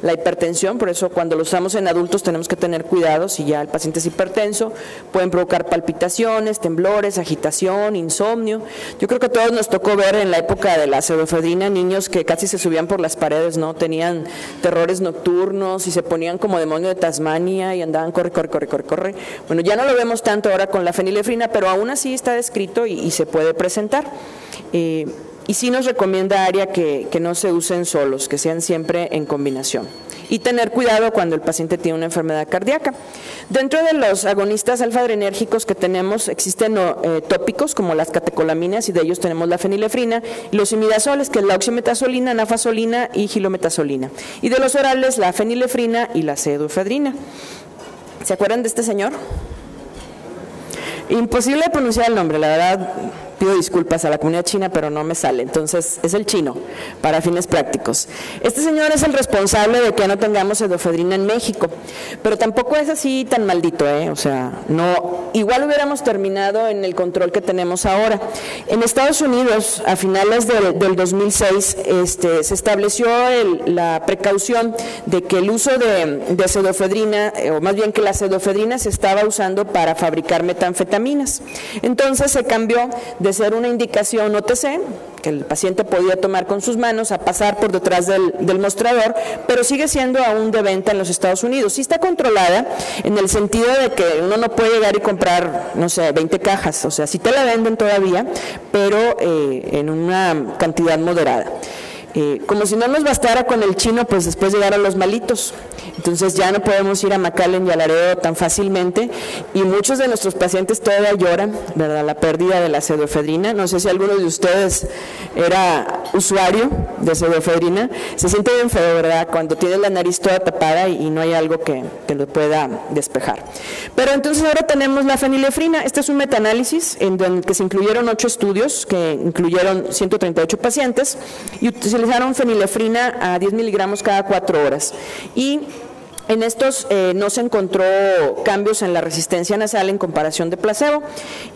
[SPEAKER 6] la hipertensión. Por eso cuando lo usamos en adultos tenemos que tener cuidado. Si ya el paciente es hipertenso, pueden provocar palpitaciones, temblores, agitación, insomnio. Yo creo que a todos nos tocó ver en la época de la pseudoefedrina niños que casi se subían por las paredes, ¿no? Tenían terrores nocturnos y se ponían como demonio de Tasmania y andaban corre. Bueno, ya no lo vemos tanto ahora con la fenilefrina, pero aún así está descrito y se puede presentar. Y sí nos recomienda ARIA que no se usen solos, que sean siempre en combinación. Y tener cuidado cuando el paciente tiene una enfermedad cardíaca. Dentro de los agonistas alfa-adrenérgicos que tenemos, existen tópicos como las catecolaminas, y de ellos tenemos la fenilefrina, y los imidazoles, que es la oximetasolina, nafasolina y gilometazolina. Y de los orales, la fenilefrina y la pseudoefedrina. ¿Se acuerdan de este señor? Imposible de pronunciar el nombre, la verdad. Pido disculpas a la comunidad china, pero no me sale. Entonces, es el chino, para fines prácticos. Este señor es el responsable de que no tengamos pseudoefedrina en México, pero tampoco es así tan maldito, O sea, no, igual hubiéramos terminado en el control que tenemos ahora. En Estados Unidos, a finales del 2006, se estableció la precaución de que el uso de pseudoefedrina, o más bien que la pseudoefedrina se estaba usando para fabricar metanfetaminas. Entonces, se cambió de de ser una indicación OTC, que el paciente podía tomar con sus manos, a pasar por detrás del mostrador, pero sigue siendo aún de venta en los Estados Unidos. Sí está controlada en el sentido de que uno no puede llegar y comprar, no sé, 20 cajas, o sea, sí te la venden todavía, pero en una cantidad moderada. Como si no nos bastara con el chino, pues después llegaron los malitos. Entonces ya no podemos ir a McAllen y a Laredo tan fácilmente, y muchos de nuestros pacientes todavía lloran, ¿verdad?, la pérdida de la pseudoefedrina. No sé si alguno de ustedes era usuario de pseudoefedrina. Se siente bien feo, ¿verdad?, cuando tienes la nariz toda tapada y no hay algo que lo pueda despejar. Pero entonces ahora tenemos la fenilefrina. Este es un metaanálisis en el que se incluyeron 8 estudios que incluyeron 138 pacientes y utilizaron fenilefrina a 10 miligramos cada 4 horas. Y en estos no se encontró cambios en la resistencia nasal en comparación de placebo.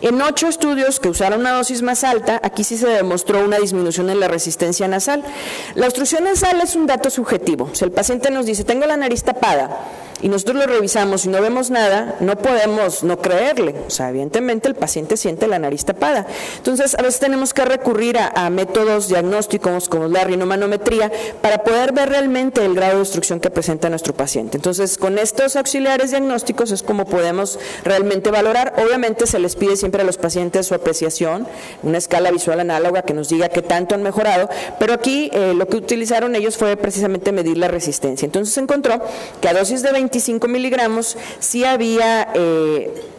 [SPEAKER 6] En 8 estudios que usaron una dosis más alta, aquí sí se demostró una disminución en la resistencia nasal. La obstrucción nasal es un dato subjetivo. Si el paciente nos dice, tengo la nariz tapada, y nosotros lo revisamos y no vemos nada, no podemos no creerle. O sea, evidentemente el paciente siente la nariz tapada. Entonces, a veces tenemos que recurrir a métodos diagnósticos como la rinomanometría para poder ver realmente el grado de obstrucción que presenta nuestro paciente. Entonces, con estos auxiliares diagnósticos es como podemos realmente valorar. Obviamente se les pide siempre a los pacientes su apreciación, una escala visual análoga que nos diga qué tanto han mejorado, pero aquí lo que utilizaron ellos fue precisamente medir la resistencia. Entonces se encontró que a dosis de 25 miligramos sí había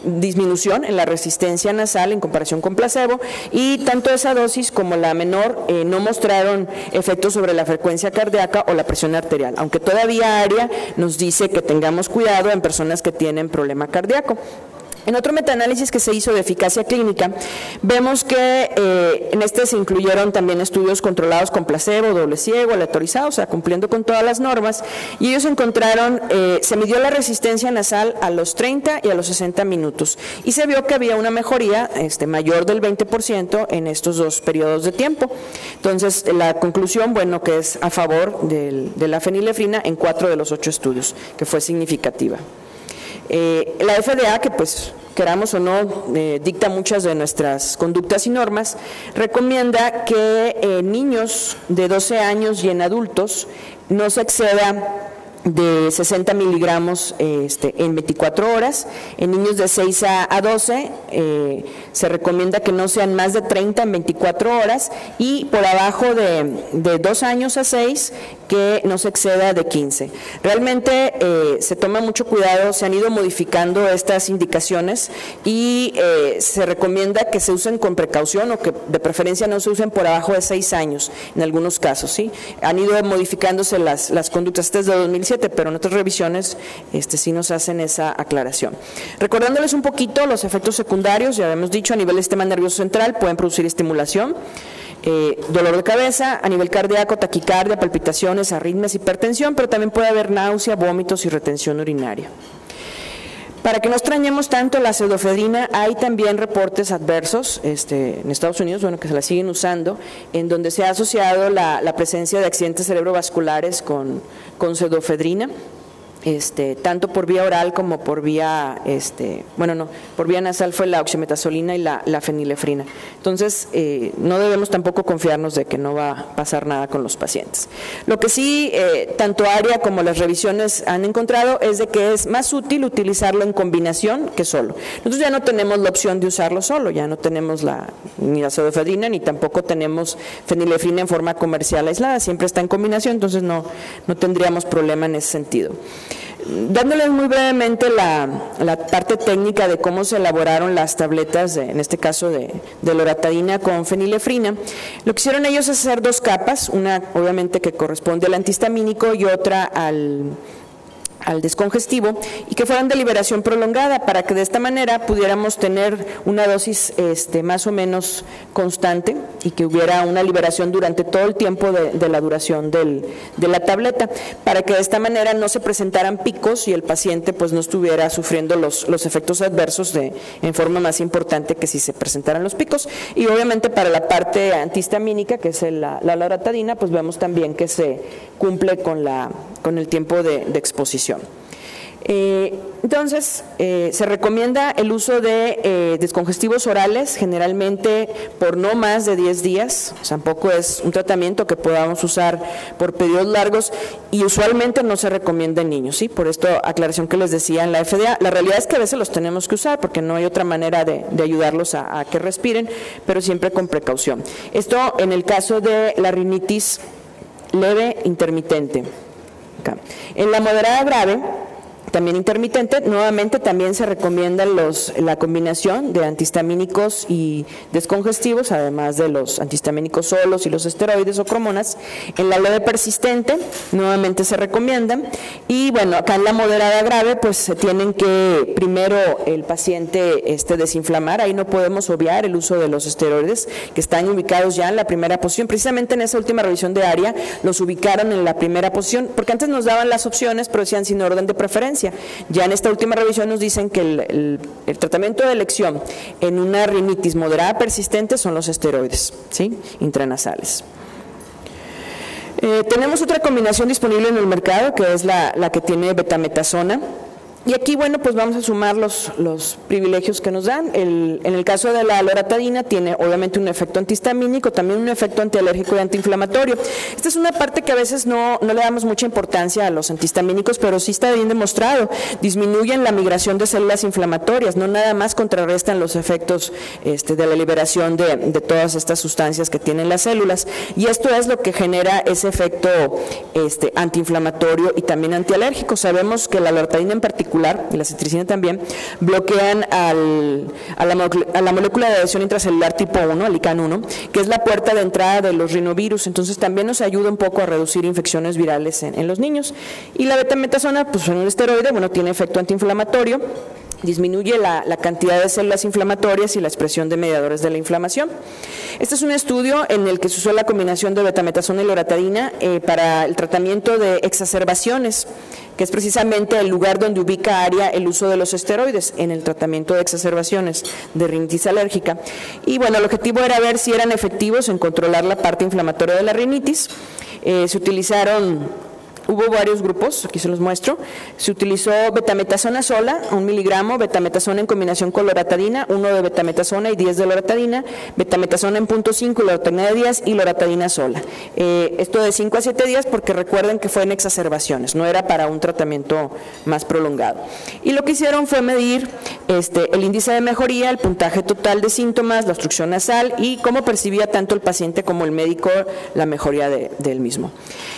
[SPEAKER 6] disminución en la resistencia nasal en comparación con placebo, y tanto esa dosis como la menor no mostraron efectos sobre la frecuencia cardíaca o la presión arterial, aunque todavía ARIA nos dice que tengamos cuidado en personas que tienen problema cardíaco. En otro metaanálisis que se hizo de eficacia clínica, vemos que en este se incluyeron también estudios controlados con placebo, doble ciego, aleatorizado, o sea, cumpliendo con todas las normas, y ellos encontraron, se midió la resistencia nasal a los 30 y a los 60 minutos, y se vio que había una mejoría mayor del 20% en estos 2 periodos de tiempo. Entonces, la conclusión, bueno, que es a favor de la fenilefrina en 4 de los 8 estudios, que fue significativa. La FDA, que pues queramos o no, dicta muchas de nuestras conductas y normas, recomienda que en niños de 12 años y en adultos no se exceda de 60 miligramos en 24 horas. En niños de 6 a 12 se recomienda que no sean más de 30 en 24 horas, y por abajo de 2 años a 6 que no se exceda de 15. Realmente se toma mucho cuidado, se han ido modificando estas indicaciones y se recomienda que se usen con precaución, o que de preferencia no se usen por abajo de 6 años en algunos casos, ¿sí? Han ido modificándose las conductas desde 2007, pero en otras revisiones sí nos hacen esa aclaración. Recordándoles un poquito los efectos secundarios, ya habíamos dicho, a nivel del sistema nervioso central pueden producir estimulación, dolor de cabeza, a nivel cardíaco, taquicardia, palpitaciones, arritmias, hipertensión, pero también puede haber náusea, vómitos y retención urinaria. Para que no extrañemos tanto la pseudoefedrina, hay también reportes adversos en Estados Unidos, bueno, que se la siguen usando, en donde se ha asociado la presencia de accidentes cerebrovasculares con pseudoefedrina. Tanto por vía oral como por vía, por vía nasal fue la oximetazolina y la fenilefrina. Entonces, no debemos tampoco confiarnos de que no va a pasar nada con los pacientes. Lo que sí, tanto ARIA como las revisiones han encontrado es de que es más útil utilizarlo en combinación que solo. Nosotros ya no tenemos la opción de usarlo solo, ya no tenemos ni la pseudoefedrina, ni tampoco tenemos fenilefrina en forma comercial aislada, siempre está en combinación, entonces no tendríamos problema en ese sentido. Dándoles muy brevemente la parte técnica de cómo se elaboraron las tabletas, en este caso de loratadina con fenilefrina, lo que hicieron ellos es hacer 2 capas, una obviamente que corresponde al antihistamínico y otra al descongestivo, y que fueran de liberación prolongada, para que de esta manera pudiéramos tener una dosis más o menos constante y que hubiera una liberación durante todo el tiempo de la duración de la tableta, para que de esta manera no se presentaran picos y el paciente pues no estuviera sufriendo los efectos adversos en forma más importante que si se presentaran los picos. Y obviamente para la parte antihistamínica, que es la loratadina, pues vemos también que se cumple con el tiempo de exposición. Entonces, se recomienda el uso de descongestivos orales, generalmente por no más de 10 días, tampoco es un tratamiento que podamos usar por periodos largos y usualmente no se recomienda en niños, ¿sí? Por esto, aclaración que les decía en la FDA, la realidad es que a veces los tenemos que usar porque no hay otra manera de ayudarlos a que respiren, pero siempre con precaución. Esto en el caso de la rinitis leve intermitente. Acá. En la moderada grave, también intermitente, nuevamente también se recomienda la combinación de antihistamínicos y descongestivos, además de los antihistamínicos solos y los esteroides o cromonas. En la leve persistente, nuevamente se recomienda. Y bueno, acá en la moderada grave, pues se tienen que primero el paciente desinflamar. Ahí no podemos obviar el uso de los esteroides, que están ubicados ya en la primera posición. Precisamente en esa última revisión de área, los ubicaron en la primera posición, porque antes nos daban las opciones, pero decían sin orden de preferencia. Ya en esta última revisión nos dicen que el tratamiento de elección en una rinitis moderada persistente son los esteroides, ¿sí? Intranasales. Tenemos otra combinación disponible en el mercado, que es la que tiene betametasona. Y aquí, bueno, pues vamos a sumar los privilegios que nos dan. En el caso de la loratadina tiene obviamente un efecto antihistamínico, también un efecto antialérgico y antiinflamatorio. Esta es una parte que a veces no le damos mucha importancia a los antihistamínicos, pero sí está bien demostrado. Disminuyen la migración de células inflamatorias, no nada más contrarrestan los efectos de la liberación de todas estas sustancias que tienen las células. Y esto es lo que genera ese efecto antiinflamatorio y también antialérgico. Sabemos que la loratadina en particular y la cetricina también, bloquean a la molécula de adhesión intracelular tipo 1, el ICAN1, que es la puerta de entrada de los rinovirus, entonces también nos ayuda un poco a reducir infecciones virales en los niños. Y la betametasona, pues en un esteroide, bueno, tiene efecto antiinflamatorio, disminuye la cantidad de células inflamatorias y la expresión de mediadores de la inflamación. Este es un estudio en el que se usó la combinación de betametasona y loratadina para el tratamiento de exacerbaciones, que es precisamente el lugar donde ubica ARIA el uso de los esteroides en el tratamiento de exacerbaciones de rinitis alérgica. Y bueno, el objetivo era ver si eran efectivos en controlar la parte inflamatoria de la rinitis. Se utilizaron... Hubo varios grupos, aquí se los muestro. Se utilizó betametasona sola, 1 miligramo, betametasona en combinación con loratadina, 1 de betametasona y 10 de loratadina, betametasona en 0.5 y loratadina de 10 y loratadina sola. Esto de 5 a 7 días porque recuerden que fue en exacerbaciones, no era para un tratamiento más prolongado. Y lo que hicieron fue medir el índice de mejoría, el puntaje total de síntomas, la obstrucción nasal y cómo percibía tanto el paciente como el médico la mejoría del mismo.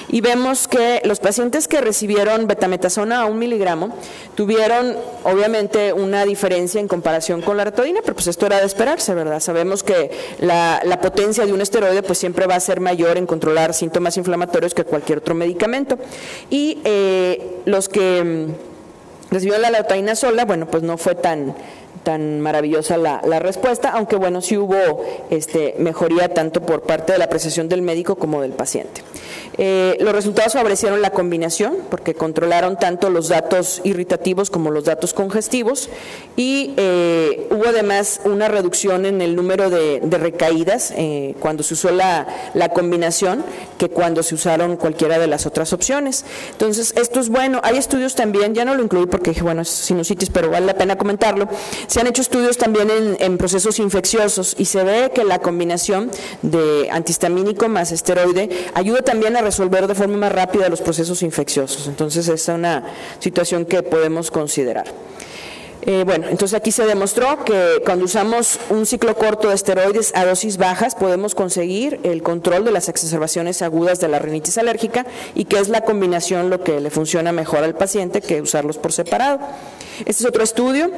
[SPEAKER 6] Y vemos que los pacientes que recibieron betametasona a 1 miligramo tuvieron obviamente una diferencia en comparación con la loratadina, pero pues esto era de esperarse, ¿verdad? Sabemos que la potencia de un esteroide pues siempre va a ser mayor en controlar síntomas inflamatorios que cualquier otro medicamento. Y los que recibieron la loratadina sola, bueno, pues no fue tan maravillosa la respuesta, aunque bueno, sí hubo mejoría tanto por parte de la apreciación del médico como del paciente. Los resultados favorecieron la combinación porque controlaron tanto los datos irritativos como los datos congestivos y hubo además una reducción en el número de recaídas cuando se usó la combinación que cuando se usaron cualquiera de las otras opciones. Entonces, esto es bueno. Hay estudios también, ya no lo incluí porque dije, bueno, es sinusitis, pero vale la pena comentarlo. Se han hecho estudios también en procesos infecciosos y se ve que la combinación de antihistamínico más esteroide ayuda también a resolver de forma más rápida los procesos infecciosos. Entonces, es una situación que podemos considerar. Bueno, entonces aquí se demostró que cuando usamos un ciclo corto de esteroides a dosis bajas podemos conseguir el control de las exacerbaciones agudas de la rinitis alérgica y que es la combinación lo que le funciona mejor al paciente que usarlos por separado. Este es otro estudio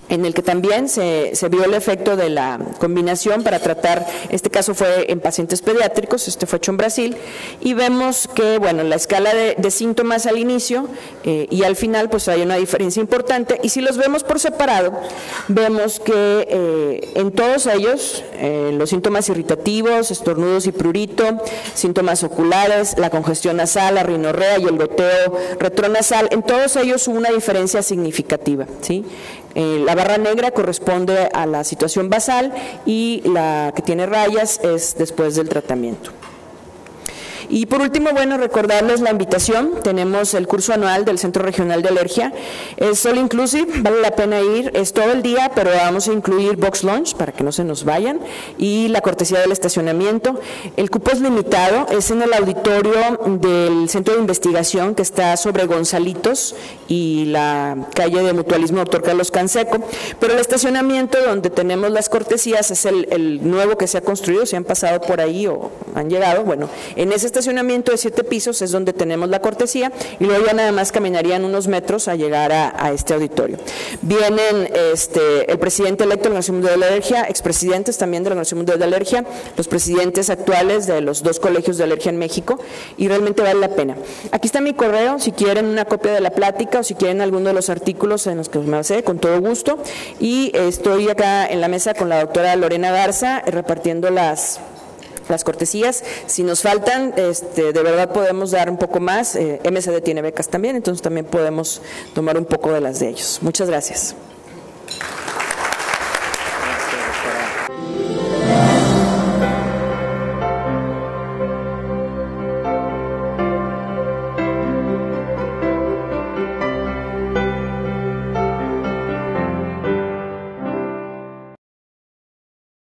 [SPEAKER 6] en el que también se vio el efecto de la combinación para tratar, este caso fue en pacientes pediátricos, fue hecho en Brasil, y vemos que, bueno, la escala de síntomas al inicio y al final, pues hay una diferencia importante, y si los vemos por separado, vemos que en todos ellos, los síntomas irritativos, estornudos y prurito, síntomas oculares, la congestión nasal, la rinorrea y el goteo retronasal, en todos ellos hubo una diferencia significativa, ¿sí? La barra negra corresponde a la situación basal y la que tiene rayas es después del tratamiento. Y por último, bueno, recordarles la invitación. Tenemos el curso anual del Centro Regional de Alergia. Es all inclusive, vale la pena ir, es todo el día, pero vamos a incluir box lunch para que no se nos vayan y la cortesía del estacionamiento. El cupo es limitado, es en el auditorio del Centro de Investigación que está sobre Gonzalitos y la calle de Mutualismo Dr. Carlos Canseco, pero el estacionamiento donde tenemos las cortesías es el nuevo que se ha construido, si han pasado por ahí o han llegado, bueno, en ese estacionamiento de 7 pisos es donde tenemos la cortesía y luego ya nada más caminarían unos metros a llegar a este auditorio. Vienen el presidente electo de la Organización Mundial de la Alergia, expresidentes también de la Organización Mundial de la Alergia, los presidentes actuales de los 2 colegios de alergia en México y realmente vale la pena. Aquí está mi correo, si quieren una copia de la plática o si quieren alguno de los artículos en los que me basé, con todo gusto. Y estoy acá en la mesa con la doctora Lorena Garza repartiendo las cortesías. Si nos faltan, de verdad podemos dar un poco más. MSD tiene becas también, entonces también podemos tomar un poco de las de ellos. Muchas gracias.